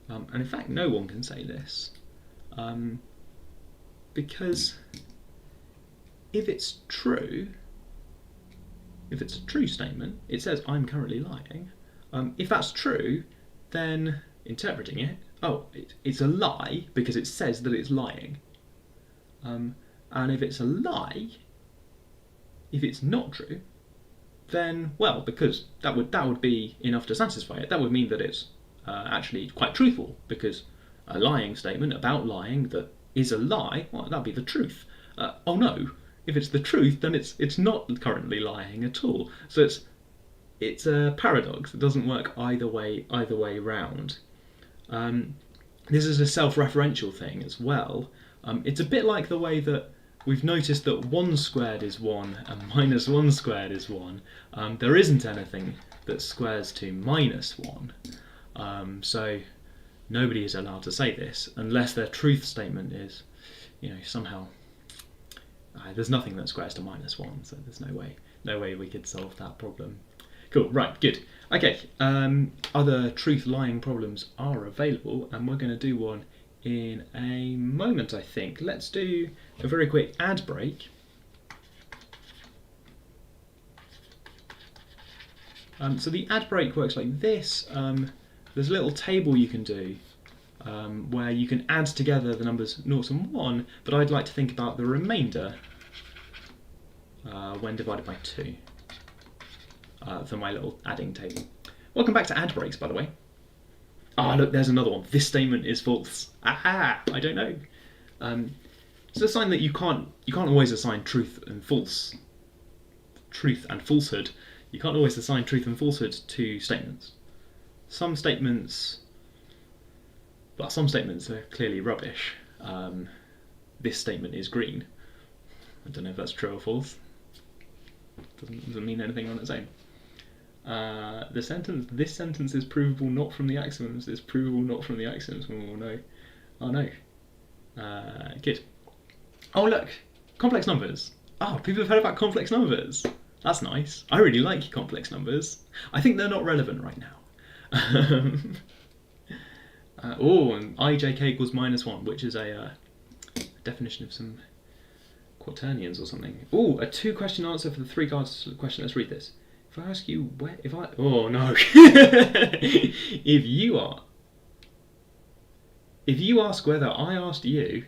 And in fact, no one can say this. Because if it's true, if it's a true statement, it says, I'm currently lying. If that's true, then interpreting it, it's a lie because it says that it's lying. And if it's a lie, if it's not true, then, well, because that would be enough to satisfy it, that would mean that it's actually quite truthful, because a lying statement about lying that is a lie, well, that'd be the truth. Oh no, if it's the truth, then it's not currently lying at all. So it's a paradox. It doesn't work either way round. This is a self-referential thing as well. It's a bit like the way that we've noticed that 1 squared is 1 and minus 1 squared is 1. There isn't anything that squares to minus 1. So nobody is allowed to say this unless their truth statement is, somehow there's nothing that squares to minus 1, so there's no way we could solve that problem. Cool, right, good. Okay, other truth-lying problems are available, and we're going to do one in a moment, I think. Let's do a very quick ad break. So the ad break works like this. There's a little table you can do where you can add together the numbers 0 and 1, but I'd like to think about the remainder when divided by 2 for my little adding table. Welcome back to ad breaks, by the way. Look, there's another one. This statement is false. Aha! I don't know. It's a sign that you can't always assign truth and falsehood. You can't always assign truth and falsehood to statements. Some statements are clearly rubbish. This statement is green. I don't know if that's true or false. Doesn't mean anything on its own. This sentence is provable not from the axioms. It's provable not from the axioms. Oh no. Oh no. Good. Oh look, complex numbers. Oh, people have heard about complex numbers. That's nice. I really like complex numbers. I think they're not relevant right now. And ijk equals -1, which is a definition of some quaternions or something. A 2-question answer for the 3 guards question. Let's read this. If I ask you where, if I, oh no, if you ask whether I asked you,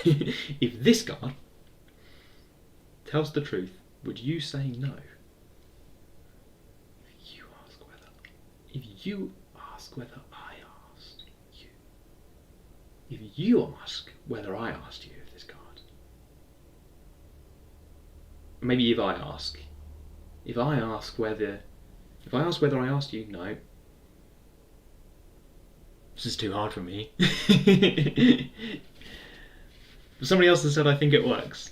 if this guard tells the truth, would you say no? If you ask whether I asked you, if you ask whether I asked you if this guard, maybe if I ask whether I asked you, no. This is too hard for me. Somebody else has said I think it works.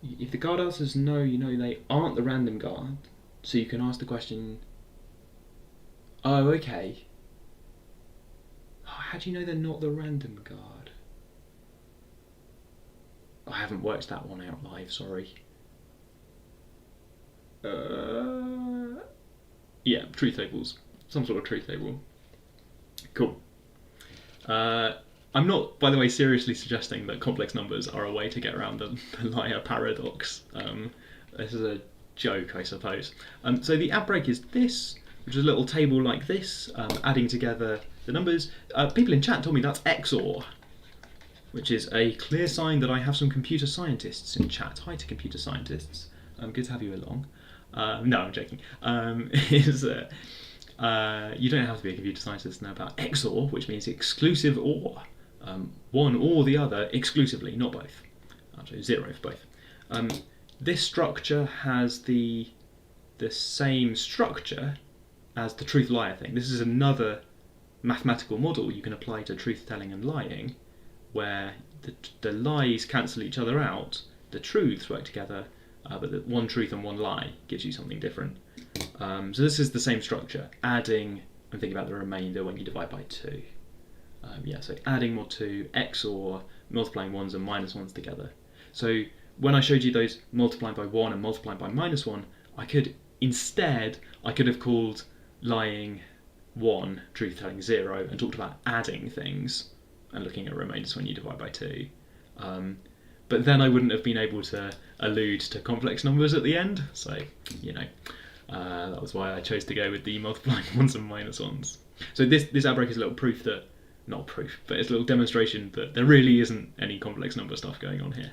If the guard answers no, you know they aren't the random guard, so you can ask the question, oh, okay. Oh, how do you know they're not the random guard? I haven't worked that one out live, sorry. Yeah, truth tables. Some sort of truth table. Cool. I'm not, by the way, seriously suggesting that complex numbers are a way to get around the liar paradox. This is a joke, I suppose. So the add break is this, which is a little table like this, adding together the numbers. People in chat told me that's XOR, which is a clear sign that I have some computer scientists in chat. Hi to computer scientists. Good to have you along. No, I'm joking. You don't have to be a computer scientist to know about XOR, which means exclusive OR. One or the other exclusively, not both. So 0 for both. This structure has the same structure as the truth-liar thing. This is another mathematical model you can apply to truth-telling and lying, where the lies cancel each other out, the truths work together, but the one truth and one lie gives you something different. So this is the same structure, adding and thinking about the remainder when you divide by 2. So adding more 2, XOR, multiplying 1s and -1s together. So when I showed you those multiplying by 1 and multiplying by -1, I could have called lying 1, truth-telling 0, and talked about adding things and looking at remainders when you divide by 2. But then I wouldn't have been able to allude to complex numbers at the end, so, that was why I chose to go with the multiplying 1s and -1s. So this outbreak is a little proof that, not proof, but it's a little demonstration that there really isn't any complex number stuff going on here.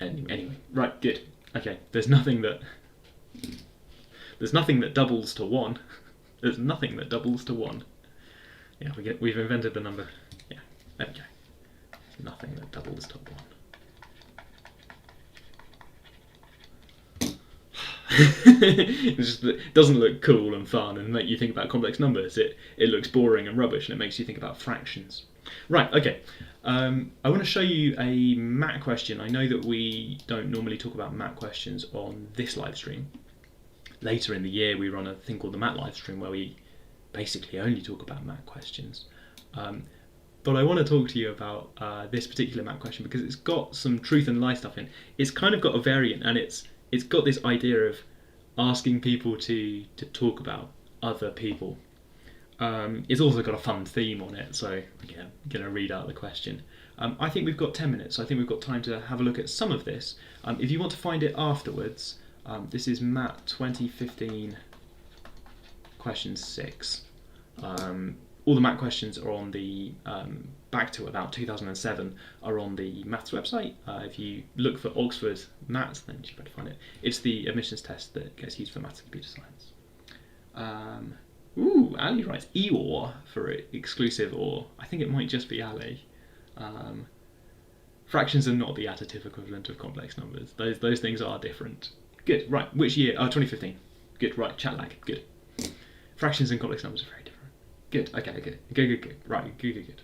Anyway, right, good. Okay, there's nothing that doubles to 1. There's nothing that doubles to 1. Yeah, we've invented the number. Yeah, there we go. Nothing that doubles to 1. It doesn't look cool and fun and make you think about complex numbers. It looks boring and rubbish, and it makes you think about fractions. Right, okay. I want to show you a math question. I know that we don't normally talk about math questions on this live stream. Later in the year we run a thing called the math live stream where we basically only talk about math questions. But I want to talk to you about this particular math question because it's got some truth and lie stuff in. It's kind of got a variant, and it's got this idea of asking people to talk about other people. It's also got a fun theme on it, so I'm going to read out the question. I think we've got 10 minutes, so I think we've got time to have a look at some of this. If you want to find it afterwards, this is Matt 2015 question 6. All the math questions are on the, back to about 2007, are on the maths website. If you look for Oxford Maths, then you should be able to find it. It's the admissions test that gets used for maths and computer science. Ali writes EOR for exclusive OR. I think it might just be Ali. Fractions are not the additive equivalent of complex numbers. Those things are different. Good, right, which year? 2015. Good, right, chat lag, good. Fractions and complex numbers are very different. Good, okay, good. Right, good.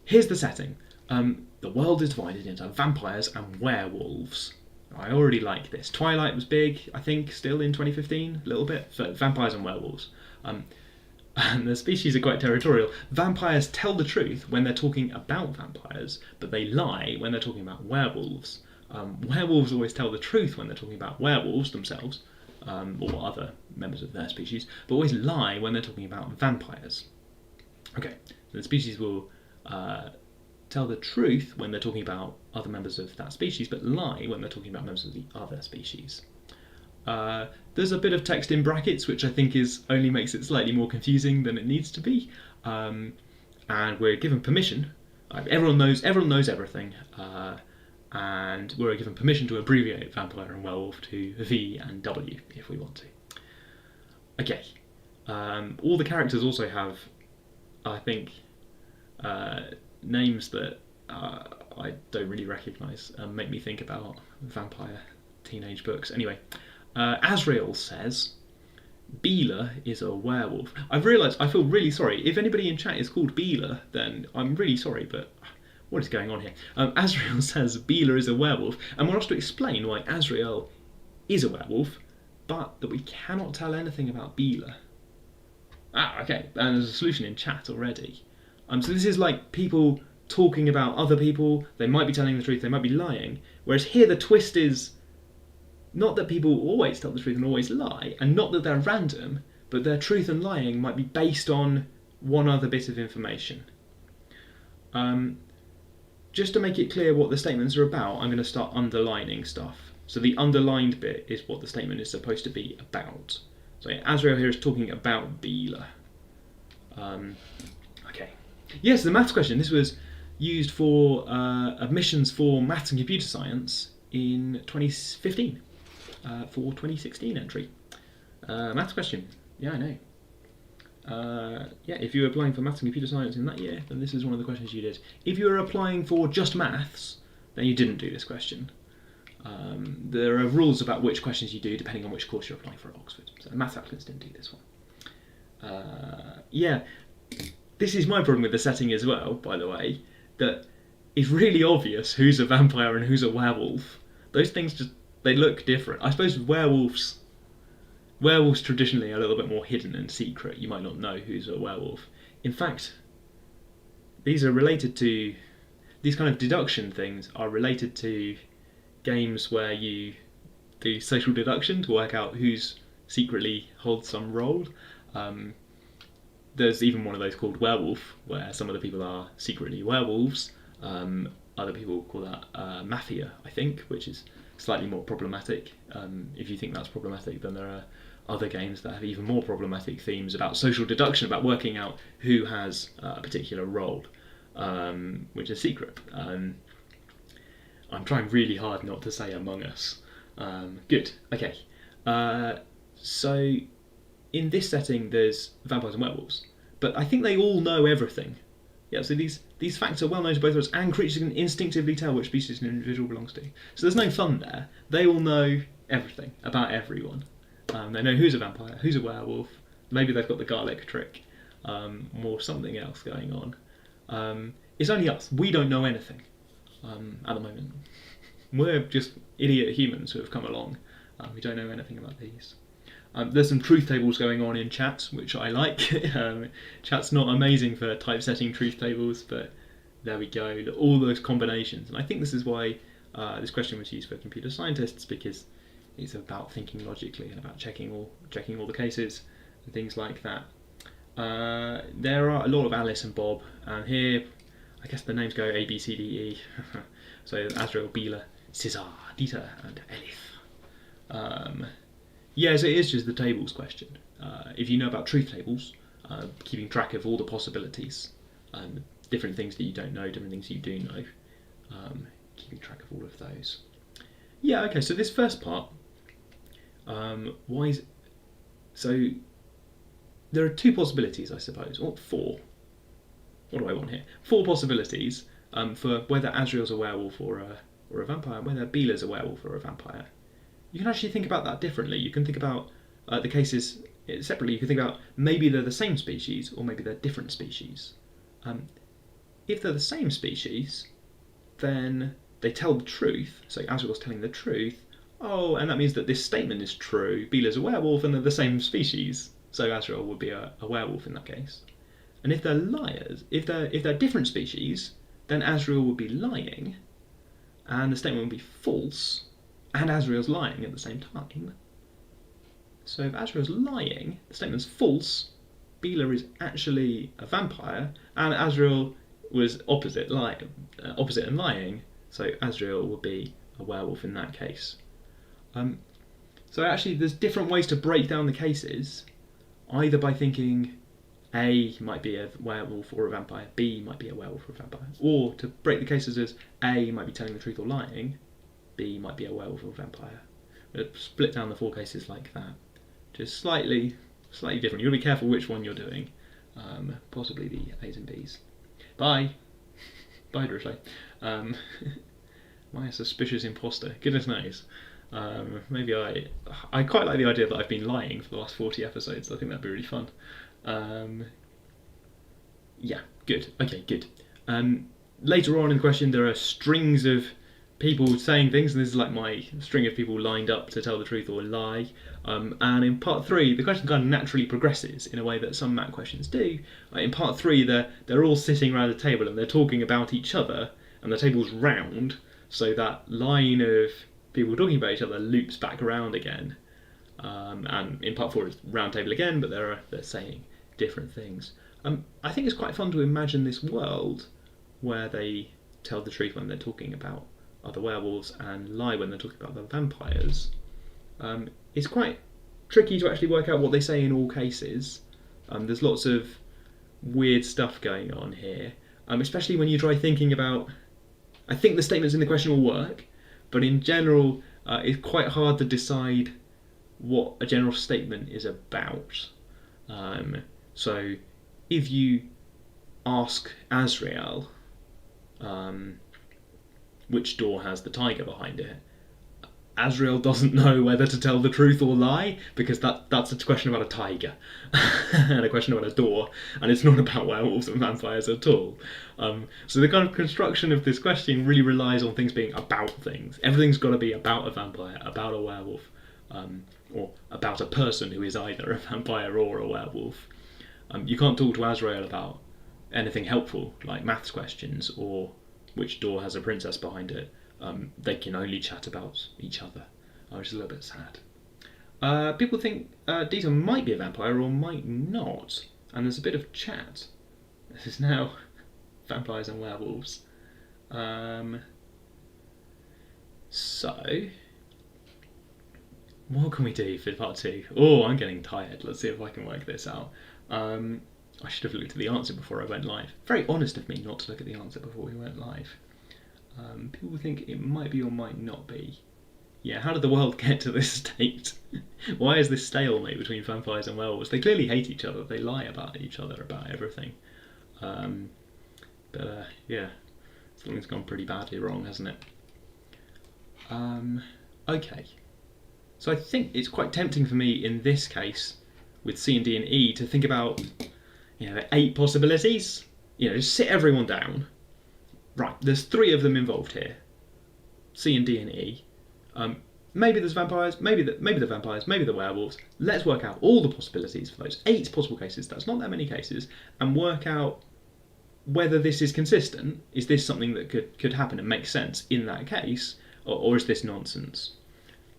Here's the setting. The world is divided into vampires and werewolves. I already like this. Twilight was big, I think, still in 2015, a little bit, for vampires and werewolves. And the species are quite territorial. Vampires tell the truth when they're talking about vampires, but they lie when they're talking about werewolves. Werewolves always tell the truth when they're talking about werewolves themselves, or other members of their species, but always lie when they're talking about vampires. Okay, so the species will tell the truth when they're talking about other members of that species, but lie when they're talking about members of the other species. There's a bit of text in brackets, which I think only makes it slightly more confusing than it needs to be. And we're given permission. Everyone knows everything, and we're given permission to abbreviate vampire and werewolf to V and W if we want to. Okay. All the characters also have, I think, names that I don't really recognise and make me think about vampire teenage books. Anyway, Azrael says, Beela is a werewolf. I've realised, I feel really sorry. If anybody in chat is called Beela, then I'm really sorry, but what is going on here? Azrael says Beela is a werewolf, and wants to explain why Azrael is a werewolf, but that we cannot tell anything about Beela. Okay, and there's a solution in chat already. So this is like people talking about other people. They might be telling the truth, they might be lying. Whereas here the twist is not that people always tell the truth and always lie, and not that they're random, but their truth and lying might be based on one other bit of information. Just to make it clear what the statements are about, I'm going to start underlining stuff. So the underlined bit is what the statement is supposed to be about. So Azrael here is talking about Beela. Okay. Yes, the maths question. This was used for admissions for maths and computer science in 2015 for 2016 entry. Maths question. Yeah, I know. Yeah, if you were applying for maths and computer science in that year, then this is one of the questions you did. If you were applying for just maths, then you didn't do this question. There are rules about which questions you do depending on which course you're applying for at Oxford. So maths applicants didn't do this one. Yeah, this is my problem with the setting as well, by the way, that it's really obvious who's a vampire and who's a werewolf. Those things just, they look different. I suppose werewolves traditionally are a little bit more hidden and secret. You might not know who's a werewolf. In fact, these kind of deduction things are related to games where you do social deduction to work out who's secretly holds some role. There's even one of those called Werewolf, where some of the people are secretly werewolves. Other people call that Mafia, I think, which is slightly more problematic. If you think that's problematic, then there are other games that have even more problematic themes about social deduction, about working out who has a particular role, which is secret. I'm trying really hard not to say Among Us. Good, okay. So in this setting there's vampires and werewolves, but I think they all know everything. Yeah, so these facts are well known to both of us, and creatures can instinctively tell which species an individual belongs to. So there's no fun there. They all know everything about everyone. They know who's a vampire, who's a werewolf. Maybe they've got the garlic trick, or something else going on. It's only us. We don't know anything at the moment. We're just idiot humans who have come along. We don't know anything about these. There's some truth tables going on in chat, which I like. Chat's not amazing for typesetting truth tables, but there we go. All those combinations. And I think this is why this question was used for computer scientists, because it's about thinking logically and about checking all the cases and things like that. There are a lot of Alice and Bob, and here I guess the names go A, B, C, D, E. So Azrael, Beela, Cesar, Dieter, and Elif. Yeah, so it is just the tables question. If you know about truth tables, keeping track of all the possibilities, different things that you don't know, different things you do know, keeping track of all of those. Yeah, okay, so this first part, so there are two possibilities, I suppose, or four. What do I want here? Four possibilities for whether Azrael's a werewolf or a vampire, whether Beela's a werewolf or a vampire. You can actually think about that differently. You can think about the cases separately. You can think about maybe they're the same species or maybe they're different species. If they're the same species, then they tell the truth. So Azrael's telling the truth. Oh, and that means that this statement is true. Beela's a werewolf and they're the same species. So Azrael would be a werewolf in that case. And if they're liars, if they're different species, then Azrael would be lying, and the statement would be false, and Azrael's lying at the same time. So if Azrael's lying, the statement's false, Beela is actually a vampire, and Azrael was opposite and lying, so Asriel would be a werewolf in that case. So actually there's different ways to break down the cases, either by thinking A might be a werewolf or a vampire, B might be a werewolf or a vampire, or to break the cases as A might be telling the truth or lying, B might be a werewolf or a vampire. Split down the 4 cases like that. Just slightly different. You've got to be careful which one you're doing. Possibly the A's and B's. Bye. Bye, Drushley. Am I a suspicious imposter? Goodness knows. Maybe I quite like the idea that I've been lying for the last 40 episodes. I think that'd be really fun. Yeah, good. Okay, good. Later on in the question, there are strings of people saying things, and this is like my string of people lined up to tell the truth or lie. And in part 3, the question kind of naturally progresses in a way that some math questions do. In part 3, they're all sitting around a table and they're talking about each other, and the table's round, so that line of people talking about each other loops back around again. And in part 4, it's round table again, but they're saying different things. I think it's quite fun to imagine this world where they tell the truth when they're talking about other werewolves and lie when they're talking about the vampires. It's quite tricky to actually work out what they say in all cases. There's lots of weird stuff going on here, especially when you try thinking about... I think the statements in the question will work, but in general it's quite hard to decide what a general statement is about. So if you ask Asriel which door has the tiger behind it, Asriel doesn't know whether to tell the truth or lie, because that's a question about a tiger and a question about a door, and it's not about werewolves and vampires at all. So the kind of construction of this question really relies on things being about things. Everything's got to be about a vampire, about a werewolf, or about a person who is either a vampire or a werewolf. You can't talk to Asriel about anything helpful, like maths questions, or which door has a princess behind it. They can only chat about each other, which is a little bit sad. People think Dita might be a vampire or might not, and there's a bit of chat. This is now vampires and werewolves. So, what can we do for part 2? Oh, I'm getting tired. Let's see if I can work this out. I should have looked at the answer before I went live. Very honest of me not to look at the answer before we went live. People think it might be or might not be. Yeah, how did the world get to this state? Why is this stalemate between vampires and werewolves? They clearly hate each other. They lie about each other, about everything. Yeah, something's gone pretty badly wrong, hasn't it? Okay. So I think it's quite tempting for me in this case, with C and D and E, to think about, the 8 possibilities. Just sit everyone down. Right, there's 3 of them involved here. C and D and E. Maybe there's vampires, maybe the vampires, maybe the werewolves. Let's work out all the possibilities for those 8 possible cases. That's not that many cases, and work out whether this is consistent. Is this something that could happen and make sense in that case, or is this nonsense?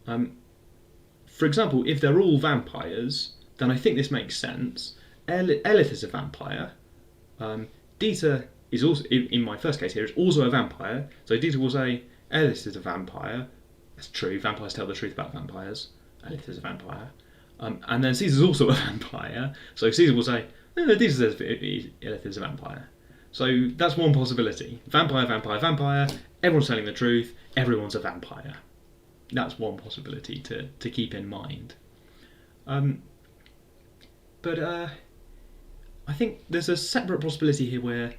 For example, if they're all vampires, then I think this makes sense. Elith is a vampire. Dita is also, in my first case here, is also a vampire. So Dita will say, Elith is a vampire. That's true, vampires tell the truth about vampires. Elith is a vampire. And then Caesar's also a vampire. So Caesar will say, Dita says Elith is a vampire. So that's one possibility. Vampire, vampire, vampire. Everyone's telling the truth. Everyone's a vampire. That's one possibility to keep in mind. But I think there's a separate possibility here where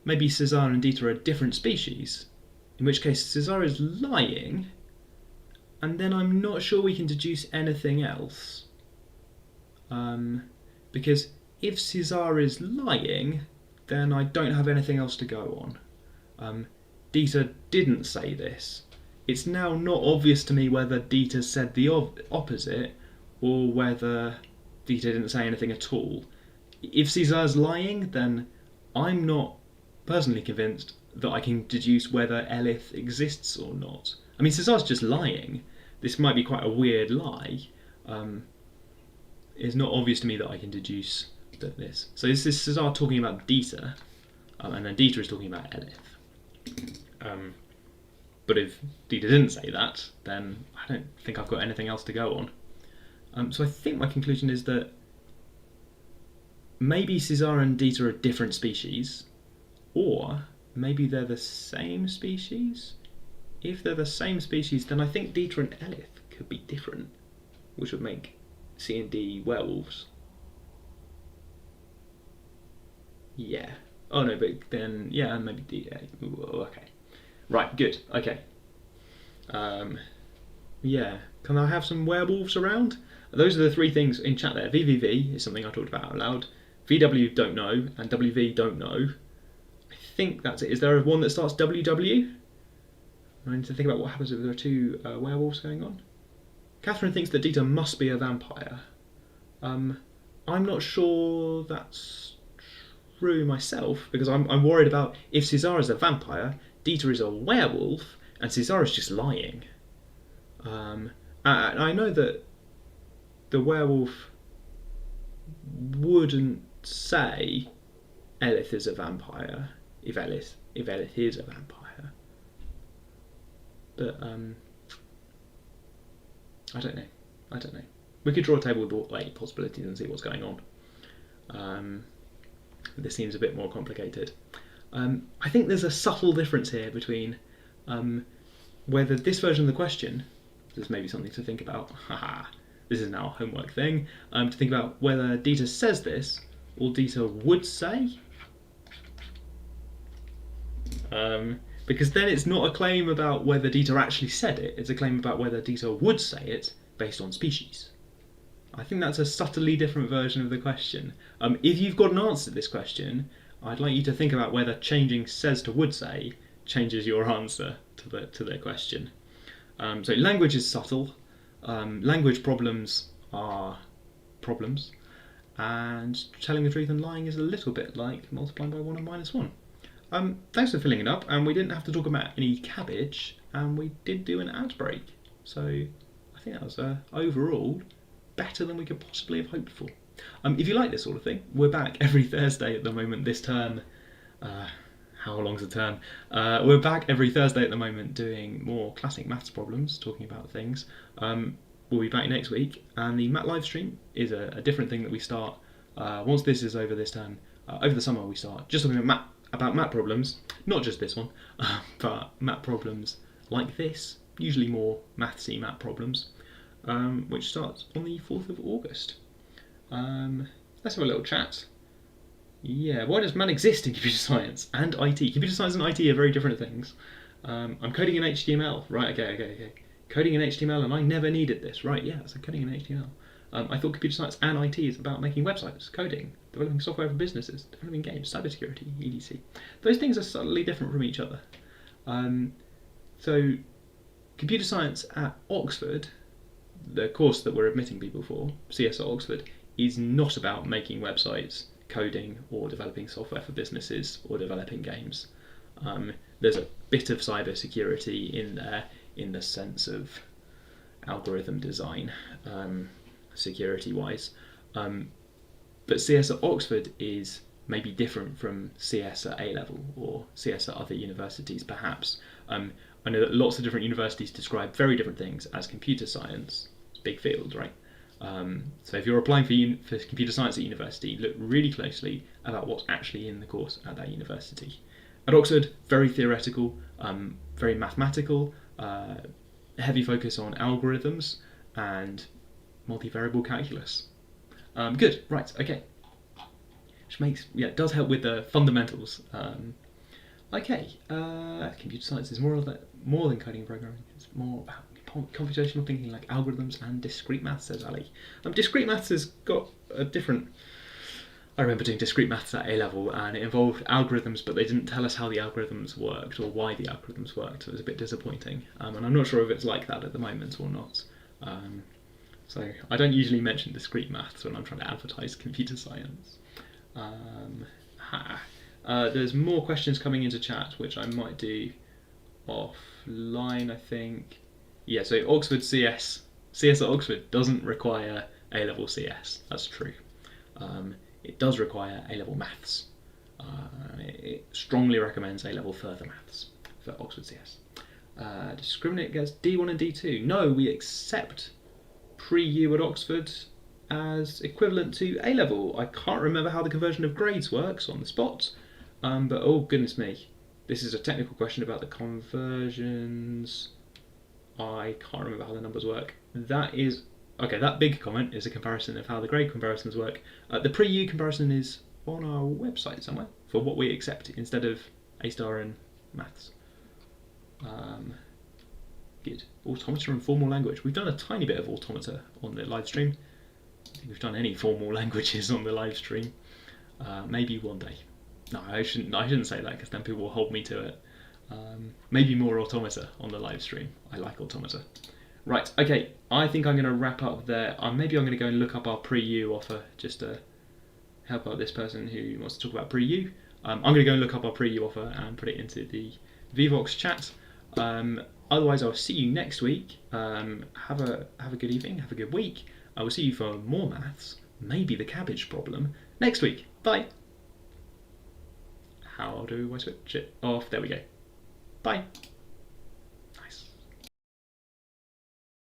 maybe Cesar and Dita are a different species, in which case Cesar is lying, and then I'm not sure we can deduce anything else. Because if Cesar is lying, then I don't have anything else to go on. Dita didn't say this. It's now not obvious to me whether Dita said the opposite, or whether Dita didn't say anything at all. If Cesar's lying, then I'm not personally convinced that I can deduce whether Elith exists or not. I mean, Cesar's just lying. This might be quite a weird lie. It's not obvious to me that I can deduce this. So is this Cesar talking about Dita? and then Dieter is talking about Elif. But if Dieter didn't say that, then I don't think I've got anything else to go on. So I think my conclusion is that maybe Cesar and Dieter are different species, or maybe they're the same species. If they're the same species, then I think Dieter and Elif could be different, which would make C and D werewolves. Yeah. Oh no, but then, yeah, maybe D. Okay. Right, good. Okay. Yeah. Can I have some werewolves around? Those are the three things in chat there. VVV is something I talked about out loud. VW don't know, and WV don't know. I think that's it. Is there one that starts WW? I need to think about what happens if there are two werewolves going on. Catherine thinks that Dieter must be a vampire. I'm not sure that's true myself, because I'm worried about if Cesar is a vampire, Dieter is a werewolf, and Cesar is just lying. I know that the werewolf wouldn't say Elif is a vampire if Elif is a vampire. But I don't know. We could draw a table with all 8 possibilities and see what's going on. This seems a bit more complicated. I think there's a subtle difference here between whether this version of the question, there's maybe something to think about, haha, this is now a homework thing, to think about whether Dieter says this, or Dieter would say. Because then it's not a claim about whether Dieter actually said it, it's a claim about whether Dieter would say it based on species. I think that's a subtly different version of the question. If you've got an answer to this question, I'd like you to think about whether changing says to would say changes your answer to the question. So language is subtle. Language problems are problems. And telling the truth and lying is a little bit like multiplying by 1 and minus 1. Thanks for filling it up, and we didn't have to talk about any cabbage, and we did do an ad break. So I think that was overall better than we could possibly have hoped for. If you like this sort of thing, we're back every Thursday at the moment this term. How long's the term? We're back every Thursday at the moment doing more classic maths problems, talking about things. We'll be back next week, and the Mat live stream is a different thing that we start once this is over this term. Over the summer we start just talking about math problems, not just this one, but math problems like this, usually more mathsy math problems, which starts on the 4th of August. Let's have a little chat. Yeah, why does man exist in computer science and IT? Computer science and IT are very different things. I'm coding in HTML. Right, okay. Coding in HTML, and I never needed this. Right, yeah, so coding in HTML. I thought computer science and IT is about making websites, coding, developing software for businesses, developing games, cybersecurity, etc. Those things are subtly different from each other. So computer science at Oxford, the course that we're admitting people for, CS at Oxford, is not about making websites, coding, or developing software for businesses, or developing games. There's a bit of cybersecurity in there, in the sense of algorithm design, security-wise. But CS at Oxford is maybe different from CS at A-level, or CS at other universities, perhaps. I know that lots of different universities describe very different things as computer science. It's a big field, right? So if you're applying for computer science at university, look really closely about what's actually in the course at that university. At Oxford, very theoretical, very mathematical, heavy focus on algorithms and multivariable calculus. Good, right, okay. Which does help with the fundamentals. Computer science is more than coding and programming. It's more about computational thinking, like algorithms and discrete maths, says Ali. Discrete maths has got a different... I remember doing discrete maths at A-level, and it involved algorithms, but they didn't tell us how the algorithms worked or why the algorithms worked, so it was a bit disappointing. And I'm not sure if it's like that at the moment or not. So I don't usually mention discrete maths when I'm trying to advertise computer science. There's more questions coming into chat, which I might do offline, I think. Yeah, so Oxford CS at Oxford doesn't require A-level CS, that's true. It does require A-level maths. It's strongly recommends A-level further maths for Oxford CS. Discriminate against D1 and D2. No, we accept pre-U at Oxford as equivalent to A-level. I can't remember how the conversion of grades works on the spot, but oh goodness me, this is a technical question about the conversions. I can't remember how the numbers work. That big comment is a comparison of how the grade comparisons work. The pre-U comparison is on our website somewhere for what we accept instead of A-star and maths. Good. Automata and formal language. We've done a tiny bit of automata on the live stream. I don't think we've done any formal languages on the live stream. Maybe one day. No, I shouldn't say that because then people will hold me to it. Maybe more automata on the live stream. I like automata. Right, okay, I think I'm going to wrap up there. Maybe I'm going to go and look up our pre-U offer just to help out this person who wants to talk about pre-U. I'm going to go and look up our pre-U offer and put it into the Vvox chat. Otherwise, I'll see you next week. Have a good evening, have a good week. I will see you for more maths, maybe the cabbage problem, next week. Bye. How do I switch it off? There we go. Bye.